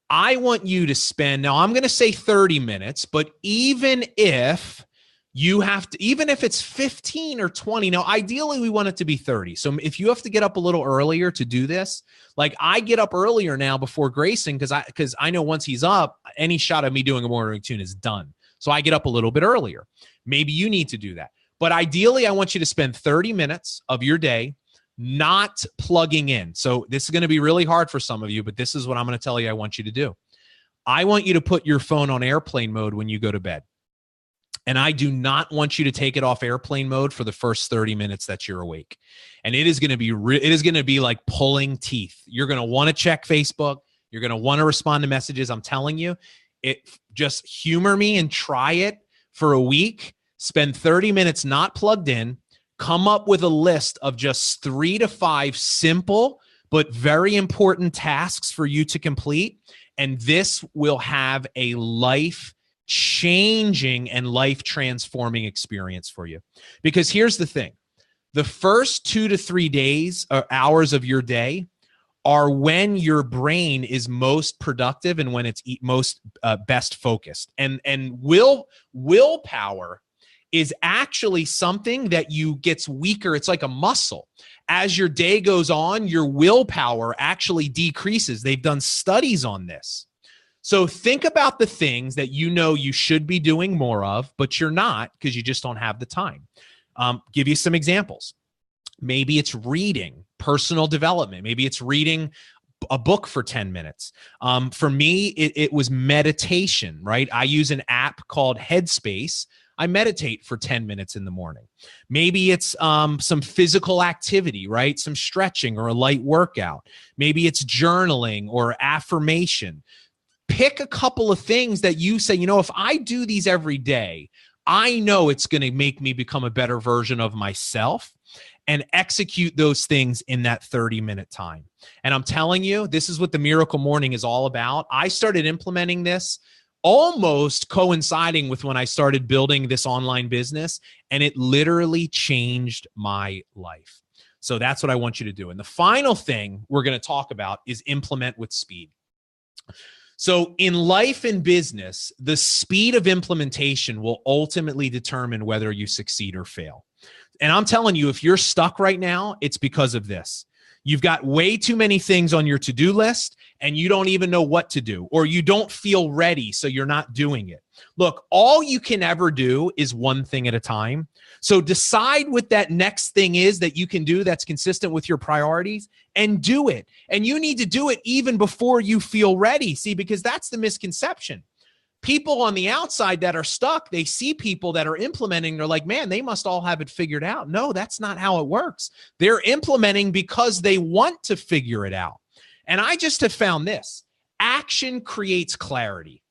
Speaker 1: I want you to spend, now I'm going to say 30 minutes, but even if it's 15 or 20, now ideally we want it to be 30. So if you have to get up a little earlier to do this, like I get up earlier now before Grayson because I know once he's up, any shot of me doing a morning routine is done. So I get up a little bit earlier. Maybe you need to do that. But ideally, I want you to spend 30 minutes of your day not plugging in. So this is going to be really hard for some of you, but this is what I'm going to tell you I want you to do. I want you to put your phone on airplane mode when you go to bed. And I do not want you to take it off airplane mode for the first 30 minutes that you're awake. And it is going to be like pulling teeth. You're going to want to check Facebook. You're going to want to respond to messages. I'm telling you, just humor me and try it for a week. Spend 30 minutes not plugged in. Come up with a list of just 3 to 5 simple but very important tasks for you to complete. And this will have a life-changing and life-transforming experience for you. Because here's the thing. The first 2 to 3 days or hours of your day are when your brain is most productive and when it's most best focused. And willpower is actually something that gets weaker. It's like a muscle. As your day goes on, your willpower actually decreases. They've done studies on this. So think about the things that you know you should be doing more of, but you're not because you just don't have the time. Give you some examples. Maybe it's reading, personal development. Maybe it's reading a book for 10 minutes. For me, it was meditation, right? I use an app called Headspace. I meditate for 10 minutes in the morning. Maybe it's some physical activity, right? Some stretching or a light workout. Maybe it's journaling or affirmation. Pick a couple of things that you say, if I do these every day, I know it's going to make me become a better version of myself, and execute those things in that 30-minute time. And I'm telling you, this is what the Miracle Morning is all about. I started implementing this almost coinciding with when I started building this online business, and it literally changed my life. So that's what I want you to do. And the final thing we're going to talk about is implement with speed. So in life and business, the speed of implementation will ultimately determine whether you succeed or fail. And I'm telling you, if you're stuck right now, it's because of this. You've got way too many things on your to-do list and you don't even know what to do, or you don't feel ready, so you're not doing it. Look, all you can ever do is one thing at a time. So decide what that next thing is that you can do that's consistent with your priorities and do it. And you need to do it even before you feel ready. See, because that's the misconception. People on the outside that are stuck, they see people that are implementing. They're like, man, they must all have it figured out. No, that's not how it works. They're implementing because they want to figure it out. And I just have found this. Action creates clarity.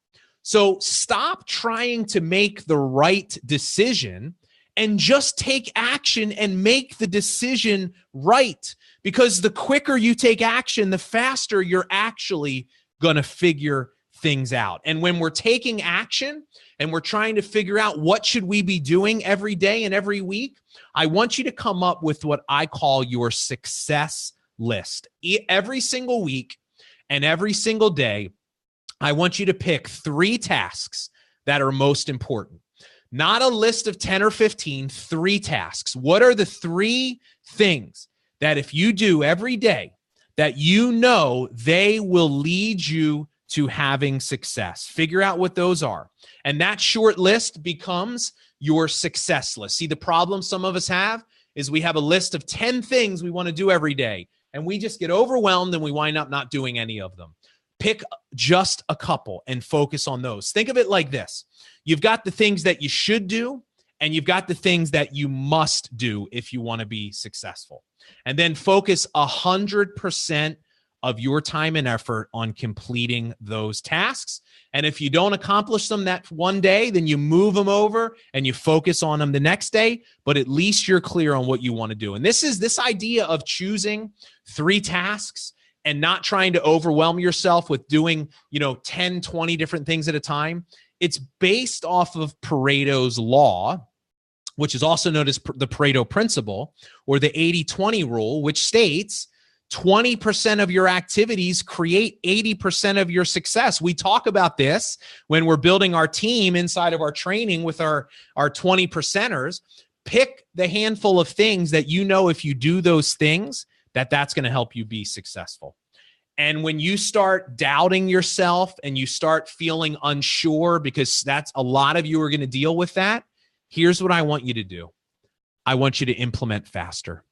Speaker 1: So stop trying to make the right decision and just take action and make the decision right. Because the quicker you take action, the faster you're actually going to figure things out. And when we're taking action and we're trying to figure out what should we be doing every day and every week, I want you to come up with what I call your success list. Every single week and every single day, I want you to pick 3 tasks that are most important. Not a list of 10 or 15, 3 tasks. What are the 3 things that if you do every day that you know they will lead you to having success? Figure out what those are. And that short list becomes your success list. See, the problem some of us have is we have a list of 10 things we want to do every day, and we just get overwhelmed and we wind up not doing any of them. Pick just a couple and focus on those. Think of it like this. You've got the things that you should do, and you've got the things that you must do if you want to be successful. And then focus 100% of your time and effort on completing those tasks. And if you don't accomplish them that one day, then you move them over and you focus on them the next day, but at least you're clear on what you want to do. And this idea of choosing 3 tasks and not trying to overwhelm yourself with doing, 10, 20 different things at a time. It's based off of Pareto's law, which is also known as the Pareto principle, or the 80-20 rule, which states 20% of your activities create 80% of your success. We talk about this when we're building our team inside of our training with our 20 percenters. Pick the handful of things that you know if you do those things, that's going to help you be successful. And when you start doubting yourself and you start feeling unsure, because that's a lot of you are going to deal with that, here's what I want you to do. I want you to implement faster.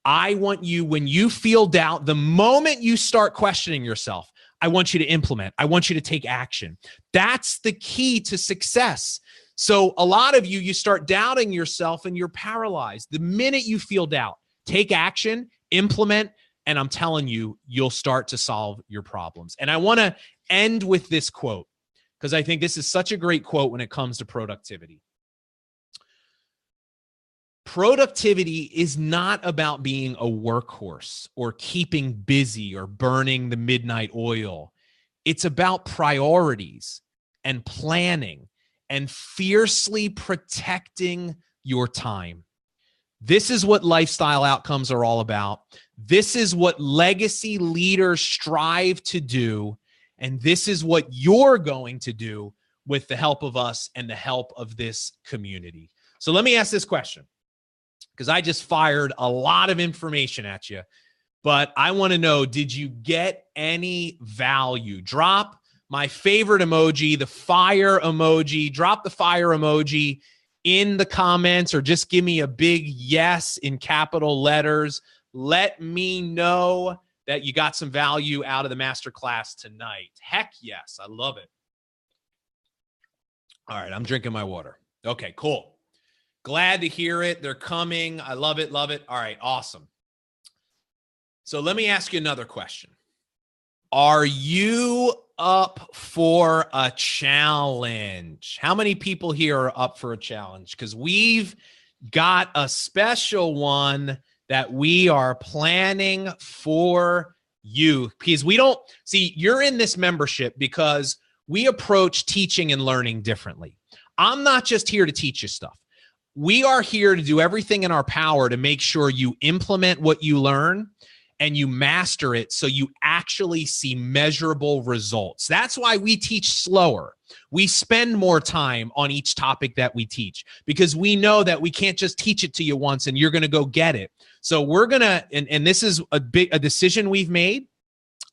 Speaker 1: I want you, when you feel doubt, the moment you start questioning yourself, I want you to implement. I want you to take action. That's the key to success. So a lot of you start doubting yourself and you're paralyzed. The minute you feel doubt, take action, implement, and I'm telling you, you'll start to solve your problems. And I want to end with this quote, because I think this is such a great quote when it comes to productivity. Productivity is not about being a workhorse or keeping busy or burning the midnight oil. It's about priorities and planning and fiercely protecting your time. This is what lifestyle outcomes are all about. This is what legacy leaders strive to do. And this is what you're going to do with the help of us and the help of this community. So let me ask this question, because I just fired a lot of information at you, but I want to know, did you get any value? Drop my favorite emoji, the fire emoji. Drop the fire emoji in the comments, or just give me a big yes in capital letters. Let me know that you got some value out of the masterclass tonight. Heck yes, I love it. All right, I'm drinking my water. Okay, cool. Glad to hear it. They're coming. I love it, love it. All right, awesome. So let me ask you another question. Are you up for a challenge? How many people here are up for a challenge? Because we've got a special one that we are planning for you. Because we don't see, you're in this membership because we approach teaching and learning differently. I'm not just here to teach you stuff. We are here to do everything in our power to make sure you implement what you learn and you master it so you actually see measurable results. That's why we teach slower. We spend more time on each topic that we teach, because we know that we can't just teach it to you once and you're going to go get it. So we're going to, and this is a decision we've made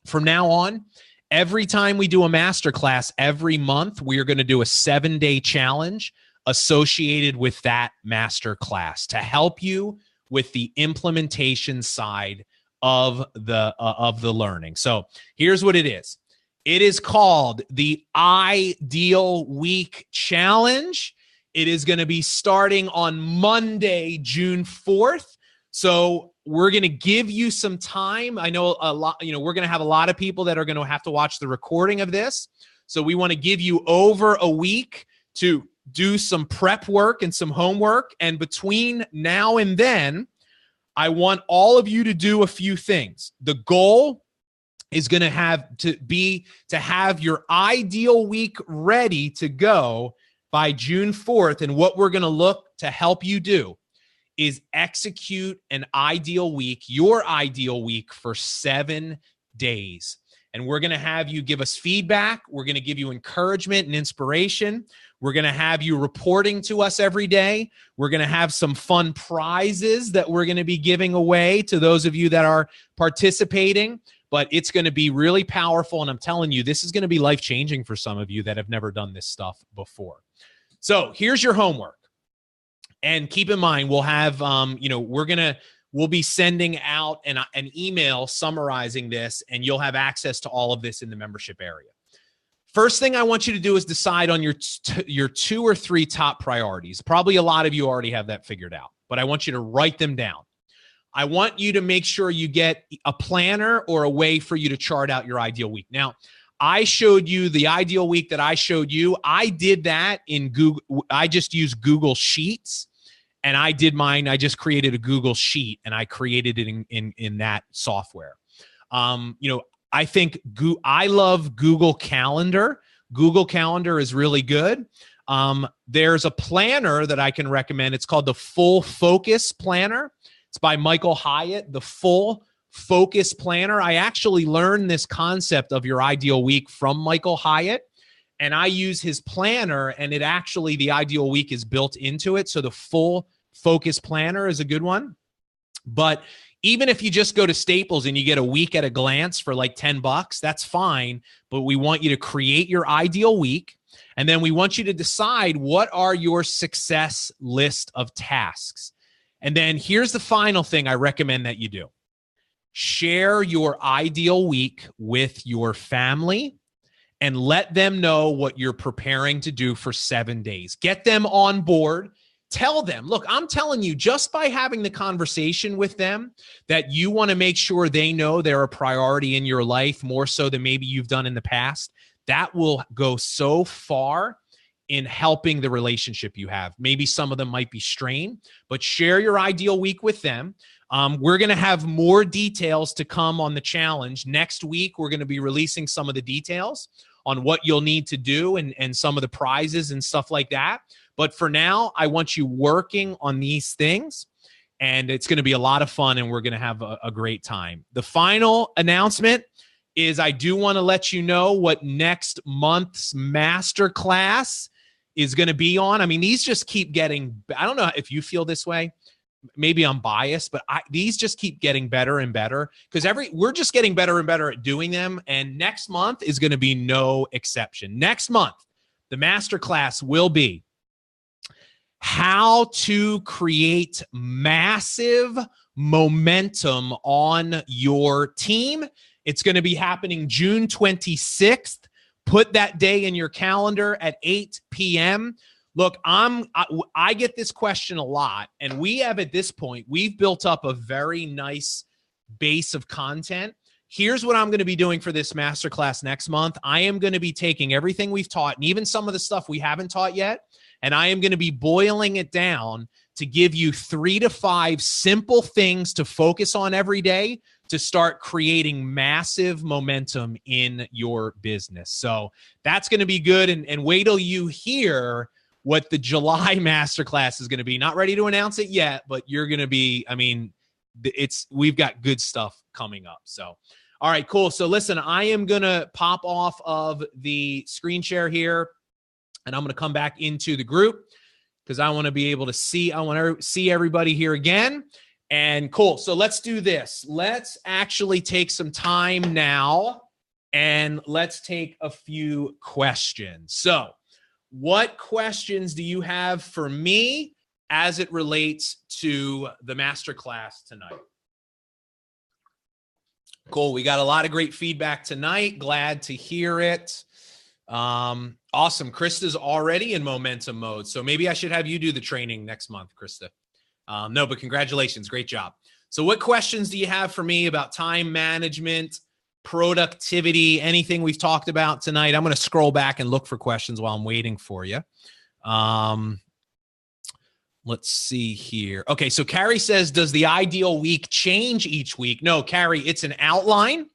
Speaker 1: from now on. Every time we do a masterclass every month, we are going to do a 7-day challenge associated with that masterclass to help you with the implementation side of the learning. So here's what it is. It is called the Ideal Week Challenge. It is going to be starting on Monday, June 4th. So we're going to give you some time. I know a lot, we're going to have a lot of people that are going to have to watch the recording of this. So we want to give you over a week to do some prep work and some homework. And between now and then, I want all of you to do a few things. The goal is going to have your ideal week ready to go by June 4th. And what we're going to look to help you do is execute an ideal week, your ideal week, for 7 days. And we're going to have you give us feedback. We're going to give you encouragement and inspiration. We're going to have you reporting to us every day. We're going to have some fun prizes that we're going to be giving away to those of you that are participating. But it's going to be really powerful. And I'm telling you, this is going to be life-changing for some of you that have never done this stuff before. So here's your homework. And keep in mind, we'll have, we'll be sending out an email summarizing this, and you'll have access to all of this in the membership area. First thing I want you to do is decide on your 2 or 3 top priorities. Probably a lot of you already have that figured out, but I want you to write them down. I want you to make sure you get a planner or a way for you to chart out your ideal week. Now, I showed you the ideal week that I showed you. I did that in Google. I just used Google Sheets, and I did mine. I just created a Google Sheet, and I created it in that software. I think I love Google Calendar. Google Calendar is really good. There's a planner that I can recommend. It's called the Full Focus Planner. It's by Michael Hyatt, the Full Focus Planner. I actually learned this concept of your ideal week from Michael Hyatt, and I use his planner, and the ideal week is built into it. So the Full Focus Planner is a good one. But even if you just go to Staples and you get a week at a glance for like $10, that's fine. But we want you to create your ideal week. And then we want you to decide what are your success list of tasks. And then here's the final thing I recommend that you do. Share your ideal week with your family and let them know what you're preparing to do for 7 days. Get them on board. Tell them, look, I'm telling you, just by having the conversation with them, that you want to make sure they know they're a priority in your life more so than maybe you've done in the past. That will go so far in helping the relationship you have. Maybe some of them might be strained, but share your ideal week with them. We're going to have more details to come on the challenge. Next week, we're going to be releasing some of the details on what you'll need to do and some of the prizes and stuff like that. But for now, I want you working on these things, and it's going to be a lot of fun, and we're going to have a great time. The final announcement is I do want to let you know what next month's masterclass is going to be on. I mean, these just keep getting, I don't know if you feel this way. Maybe I'm biased, but these just keep getting better and better because we're just getting better and better at doing them. And next month is going to be no exception. Next month, the masterclass will be how to create massive momentum on your team. It's going to be happening June 26th. Put that day in your calendar at 8 p.m. Look, I get this question a lot, and we have at this point, we've built up a very nice base of content. Here's what I'm going to be doing for this masterclass next month. I am going to be taking everything we've taught and even some of the stuff we haven't taught yet, and I am going to be boiling it down to give you 3 to 5 simple things to focus on every day to start creating massive momentum in your business. So that's going to be good. And wait till you hear what the July masterclass is going to be. Not ready to announce it yet, but you're going to be, I mean, we've got good stuff coming up. So, all right, cool. So listen, I am going to pop off of the screen share here, and I'm going to come back into the group because I want to be able to see, I want to see everybody here again. And cool. So let's do this. Let's actually take some time now and let's take a few questions. So what questions do you have for me as it relates to the masterclass tonight? Cool. We got a lot of great feedback tonight. Glad to hear it. Awesome. Krista's already in momentum mode. So maybe I should have you do the training next month, Krista. No, but congratulations. Great job. So what questions do you have for me about time management, productivity, anything we've talked about tonight. I'm going to scroll back and look for questions while I'm waiting for you. Let's see here. Okay, so Carrie says, does the ideal week change each week? No, Carrie, it's an outline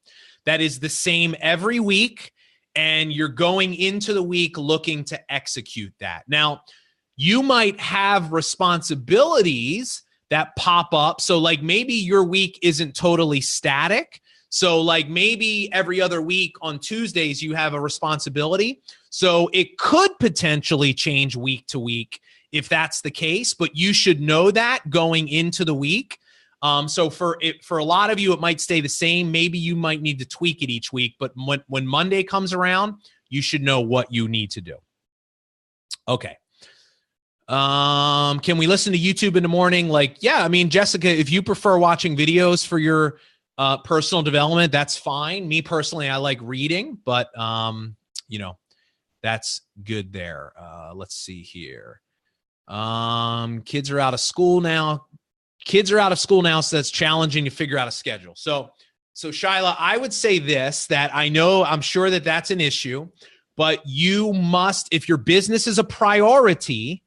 Speaker 1: that is the same every week, and you're going into the week looking to execute that. Now, you might have responsibilities that pop up. So like maybe your week isn't totally static. So like maybe every other week on Tuesdays, you have a responsibility. So it could potentially change week to week if that's the case, but you should know that going into the week. So for a lot of you, it might stay the same. Maybe you might need to tweak it each week, but when Monday comes around, you should know what you need to do. Okay. Can we listen to YouTube in the morning? Like, yeah, I mean, Jessica, if you prefer watching videos for your personal development, that's fine. Me personally, I like reading, but you know, that's good there. Let's see here. Kids are out of school now. So that's challenging to figure out a schedule. So Shyla, I would say this, that I'm sure that that's an issue, but you must, if your business is a priority,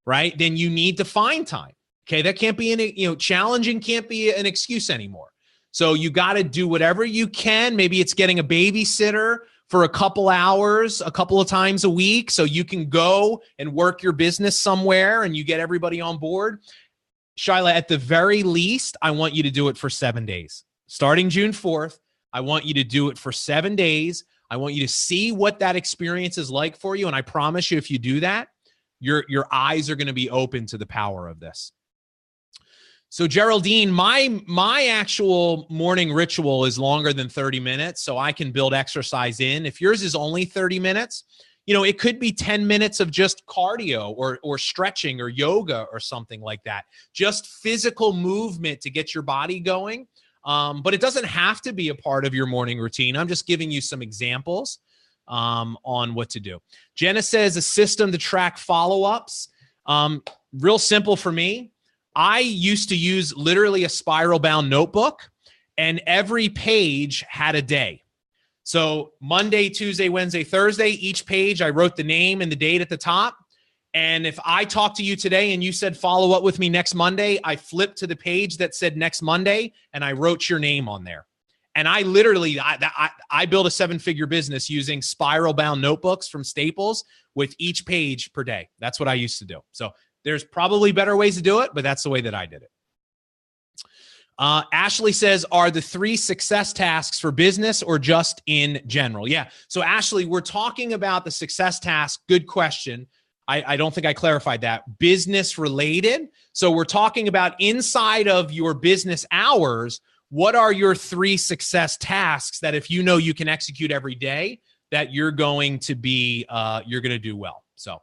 Speaker 1: right, then you need to find time. Okay. That can't be challenging can't be an excuse anymore. So you got to do whatever you can. Maybe it's getting a babysitter for a couple hours, a couple of times a week, so you can go and work your business somewhere and you get everybody on board. Shyla, at the very least, I want you to do it for 7 days. Starting June 4th, I want you to do it for 7 days. I want you to see what that experience is like for you. And I promise you, if you do that, your eyes are going to be open to the power of this. So Geraldine, my actual morning ritual is longer than 30 minutes, so I can build exercise in. If yours is only 30 minutes, it could be 10 minutes of just cardio or stretching or yoga or something like that. Just physical movement to get your body going. But it doesn't have to be a part of your morning routine. I'm just giving you some examples on what to do. Jenna says a system to track follow-ups. Real simple for me. I used to use literally a spiral bound notebook, and every page had a day. So Monday, Tuesday, Wednesday, Thursday, each page, I wrote the name and the date at the top. And if I talked to you today and you said, follow up with me next Monday, I flipped to the page that said next Monday and I wrote your name on there. And I literally, I built a 7-figure business using spiral bound notebooks from Staples with each page per day. That's what I used to do. So there's probably better ways to do it, but that's the way that I did it. Ashley says, are the 3 success tasks for business or just in general? Yeah. So Ashley, we're talking about the success task. Good question. I don't think I clarified that. Business related. So we're talking about inside of your business hours, what are your 3 success tasks that if you know you can execute every day, that you're going to be, you're going to do well. So,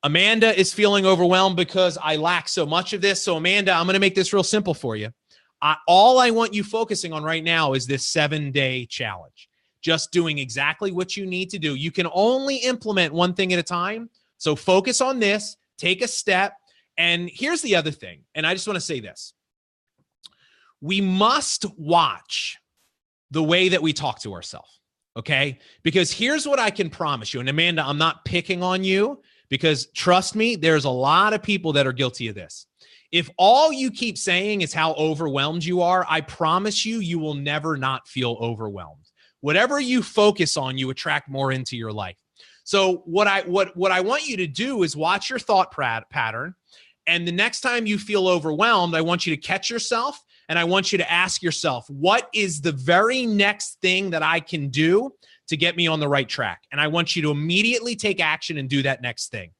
Speaker 1: Amanda is feeling overwhelmed because I lack so much of this. So Amanda, I'm going to make this real simple for you. All I want you focusing on right now is this 7-day challenge. Just doing exactly what you need to do. You can only implement one thing at a time. So focus on this, take a step. And here's the other thing. And I just want to say this. We must watch the way that we talk to ourselves. Okay? Because here's what I can promise you. And Amanda, I'm not picking on you, because trust me, there's a lot of people that are guilty of this. If all you keep saying is how overwhelmed you are, I promise you, you will never not feel overwhelmed. Whatever you focus on, you attract more into your life. So what I want you to do is watch your thought pattern. And the next time you feel overwhelmed, I want you to catch yourself and I want you to ask yourself, what is the very next thing that I can do to get me on the right track? And I want you to immediately take action and do that next thing.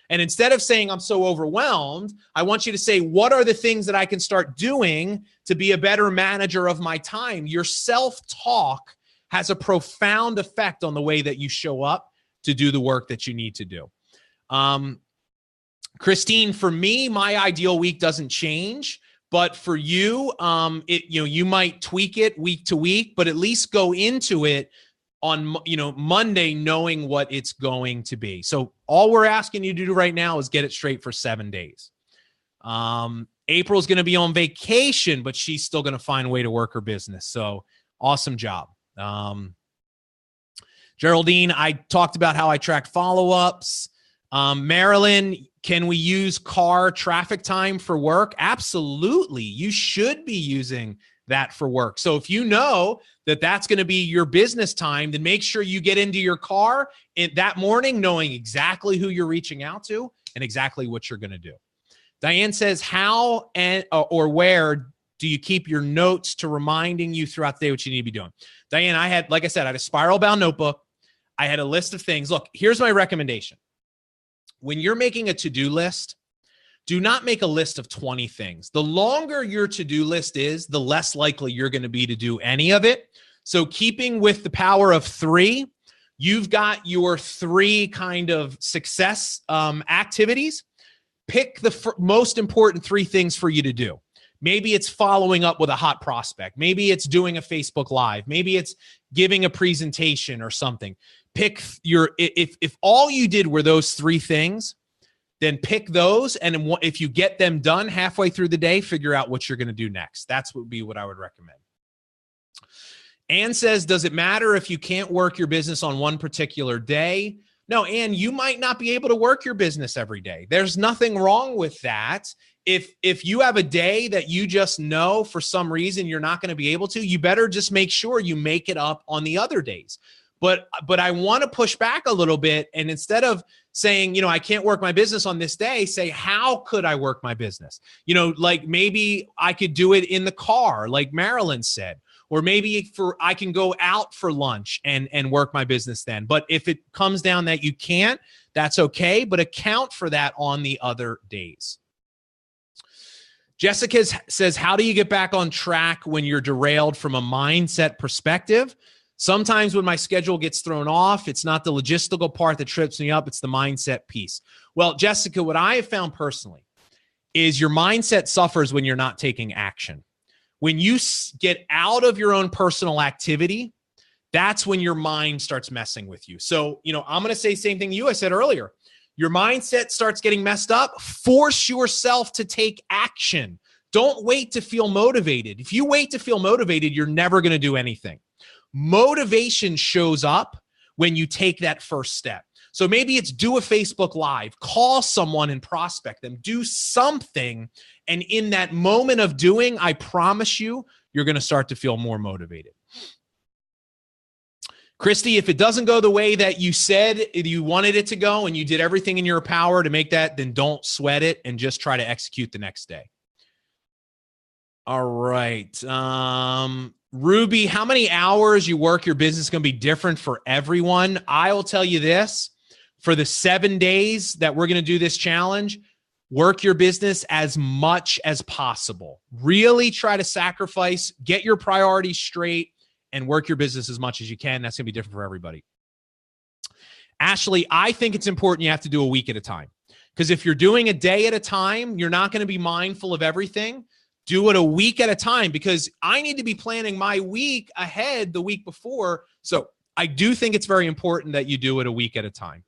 Speaker 1: And instead of saying, I'm so overwhelmed, I want you to say, what are the things that I can start doing to be a better manager of my time? Your self-talk has a profound effect on the way that you show up to do the work that you need to do. Christine, for me, my ideal week doesn't change. But for you, you might tweak it week to week, but at least go into it on, Monday, knowing what it's going to be. So all we're asking you to do right now is get it straight for 7 days. April's going to be on vacation, but she's still going to find a way to work her business. So Awesome job. Geraldine, I talked about how I track follow-ups. Marilyn, can we use car traffic time for work? Absolutely. You should be using that for work. So if you know that that's going to be your business time, then make sure you get into your car that morning knowing exactly who you're reaching out to and exactly what you're going to do. Diane says, how or where do you keep your notes to reminding you throughout the day what you need to be doing? Diane, I had a spiral bound notebook. I had a list of things. Look, here's my recommendation. When you're making a to-do list, do not make a list of 20 things. The longer your to-do list is, the less likely you're going to be to do any of it. So keeping with the power of 3, you've got your 3 kind of success activities. Pick the most important 3 things for you to do. Maybe it's following up with a hot prospect. Maybe it's doing a Facebook Live. Maybe it's giving a presentation or something. Pick if all you did were those 3 things, then pick those. And if you get them done halfway through the day, figure out what you're going to do next. That's would be what I would recommend. Ann says, does it matter if you can't work your business on one particular day? No, Ann, you might not be able to work your business every day. There's nothing wrong with that. If you have a day that you just know for some reason you're not going to be able to, you better just make sure you make it up on the other days. But I want to push back a little bit. And instead of saying, I can't work my business on this day, say, how could I work my business? Like maybe I could do it in the car, like Marilyn said, or maybe I can go out for lunch and work my business then. But if it comes down that you can't, that's okay. But account for that on the other days. Jessica says, how do you get back on track when you're derailed from a mindset perspective? Sometimes when my schedule gets thrown off, it's not the logistical part that trips me up. It's the mindset piece. Well, Jessica, what I have found personally is your mindset suffers when you're not taking action. When you get out of your own personal activity, that's when your mind starts messing with you. So, I'm going to say the same thing to you I said earlier. Your mindset starts getting messed up. Force yourself to take action. Don't wait to feel motivated. If you wait to feel motivated, you're never going to do anything. Motivation shows up when you take that first step. So maybe it's do a Facebook Live, call someone and prospect them, do something. And in that moment of doing, I promise you, you're going to start to feel more motivated. Christy, if it doesn't go the way that you said you wanted it to go and you did everything in your power to make that, then don't sweat it and just try to execute the next day. All right. Ruby, how many hours you work your business is going to be different for everyone. I will tell you this, for the 7 days that we're going to do this challenge, work your business as much as possible. Really try to sacrifice, get your priorities straight, and work your business as much as you can. That's going to be different for everybody. Ashley, I think it's important you have to do a week at a time. Because if you're doing a day at a time, you're not going to be mindful of everything. Do it a week at a time, because I need to be planning my week ahead the week before. So I do think it's very important that you do it a week at a time.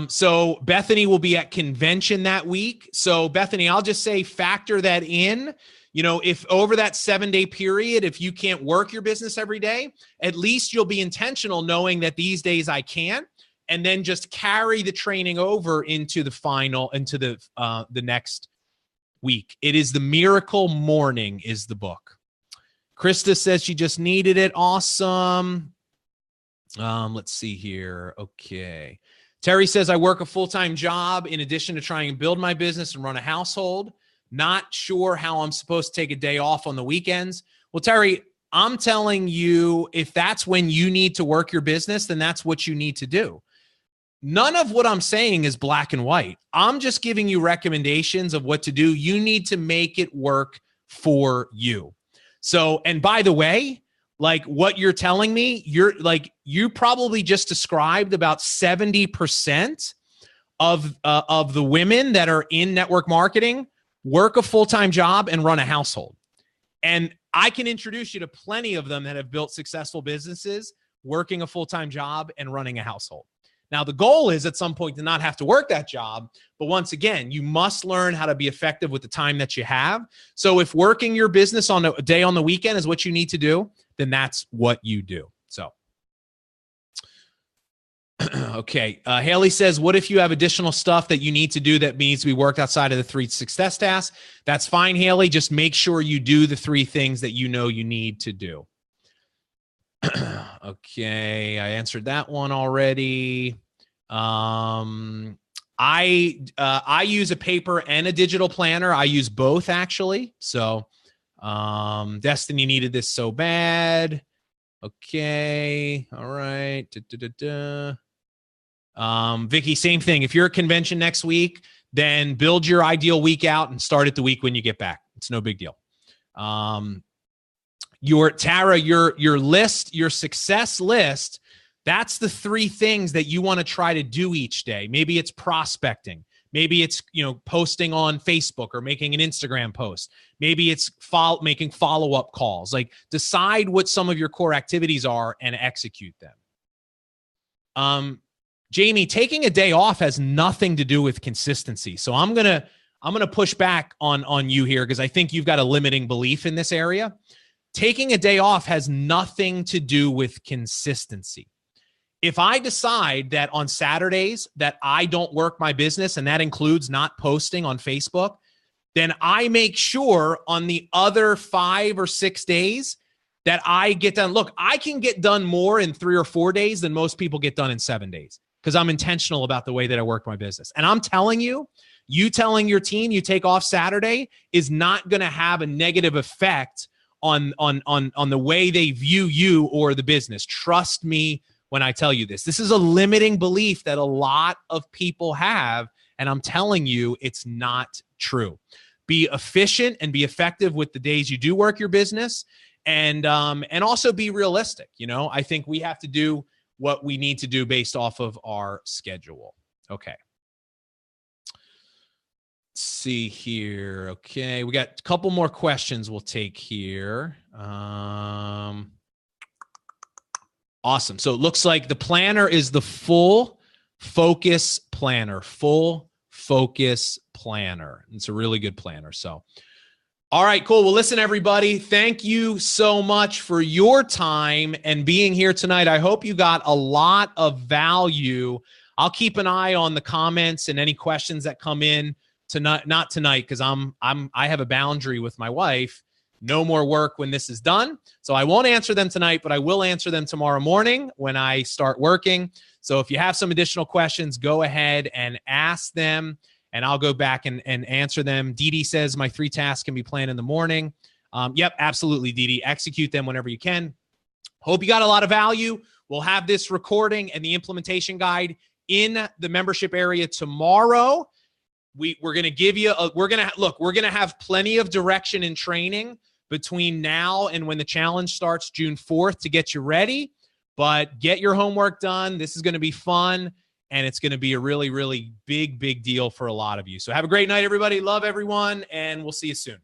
Speaker 1: So Bethany will be at convention that week. So Bethany, I'll just say factor that in. If over that 7-day period, if you can't work your business every day, at least you'll be intentional knowing that these days I can't. And then just carry the training over into the next week. It is the Miracle Morning is the book. Krista says she just needed it. Awesome. Let's see here. Okay. Terry says, I work a full-time job in addition to trying to build my business and run a household. Not sure how I'm supposed to take a day off on the weekends. Well, Terry, I'm telling you, if that's when you need to work your business, then that's what you need to do. None of what I'm saying is black and white. I'm just giving you recommendations of what to do. You need to make it work for you. So, and by the way, like what you're telling me, you probably just described about 70% of the women that are in network marketing work a full-time job and run a household. And I can introduce you to plenty of them that have built successful businesses, working a full-time job and running a household. Now, the goal is at some point to not have to work that job. But once again, you must learn how to be effective with the time that you have. So if working your business on a day on the weekend is what you need to do, then that's what you do. So, okay. Haley says, what if you have additional stuff that you need to do that needs to be worked outside of the 3 success tasks? That's fine, Haley. Just make sure you do the 3 things that you know you need to do. Okay, I answered that one already. I use a paper and a digital planner. I use both, actually. So Destiny needed this so bad. Okay, all right. Vicky, same thing. If you're at convention next week, then build your ideal week out and start it the week when you get back. It's no big deal. Your list, your success list, that's the 3 things that you want to try to do each day. Maybe it's prospecting. Maybe it's, posting on Facebook or making an Instagram post. Maybe it's making follow-up calls. Like, decide what some of your core activities are and execute them. Jamie, taking a day off has nothing to do with consistency. So I'm going to push back on you here, because I think you've got a limiting belief in this area. Taking a day off has nothing to do with consistency. If I decide that on Saturdays that I don't work my business, and that includes not posting on Facebook, then I make sure on the other 5 or 6 days that I get done. Look, I can get done more in 3 or 4 days than most people get done in 7 days, because I'm intentional about the way that I work my business. And I'm telling you, you telling your team you take off Saturday is not going to have a negative effect on the way they view you or the business. Trust me when I tell you this. This is a limiting belief that a lot of people have, and I'm telling you it's not true. Be efficient and be effective with the days you do work your business, and also be realistic. I think we have to do what we need to do based off of our schedule. Okay. See here. Okay, we got a couple more questions we'll take here. Awesome. So it looks like the planner is the Full Focus Planner. Full Focus Planner. It's a really good planner. So, all right, cool. Well, listen, everybody, thank you so much for your time and being here tonight. I hope you got a lot of value. I'll keep an eye on the comments and any questions that come in. Tonight, not tonight, because I have a boundary with my wife. No more work when this is done. So I won't answer them tonight, but I will answer them tomorrow morning when I start working. So if you have some additional questions, go ahead and ask them, and I'll go back and answer them. Dee Dee says my 3 tasks can be planned in the morning. Yep, absolutely, Dee Dee. Execute them whenever you can. Hope you got a lot of value. We'll have this recording and the implementation guide in the membership area tomorrow. We're going to give you we're going to have plenty of direction and training between now and when the challenge starts June 4th to get you ready, but get your homework done. This is going to be fun, and it's going to be a really, really big deal for a lot of you. So have a great night, everybody. Love everyone, and we'll see you soon.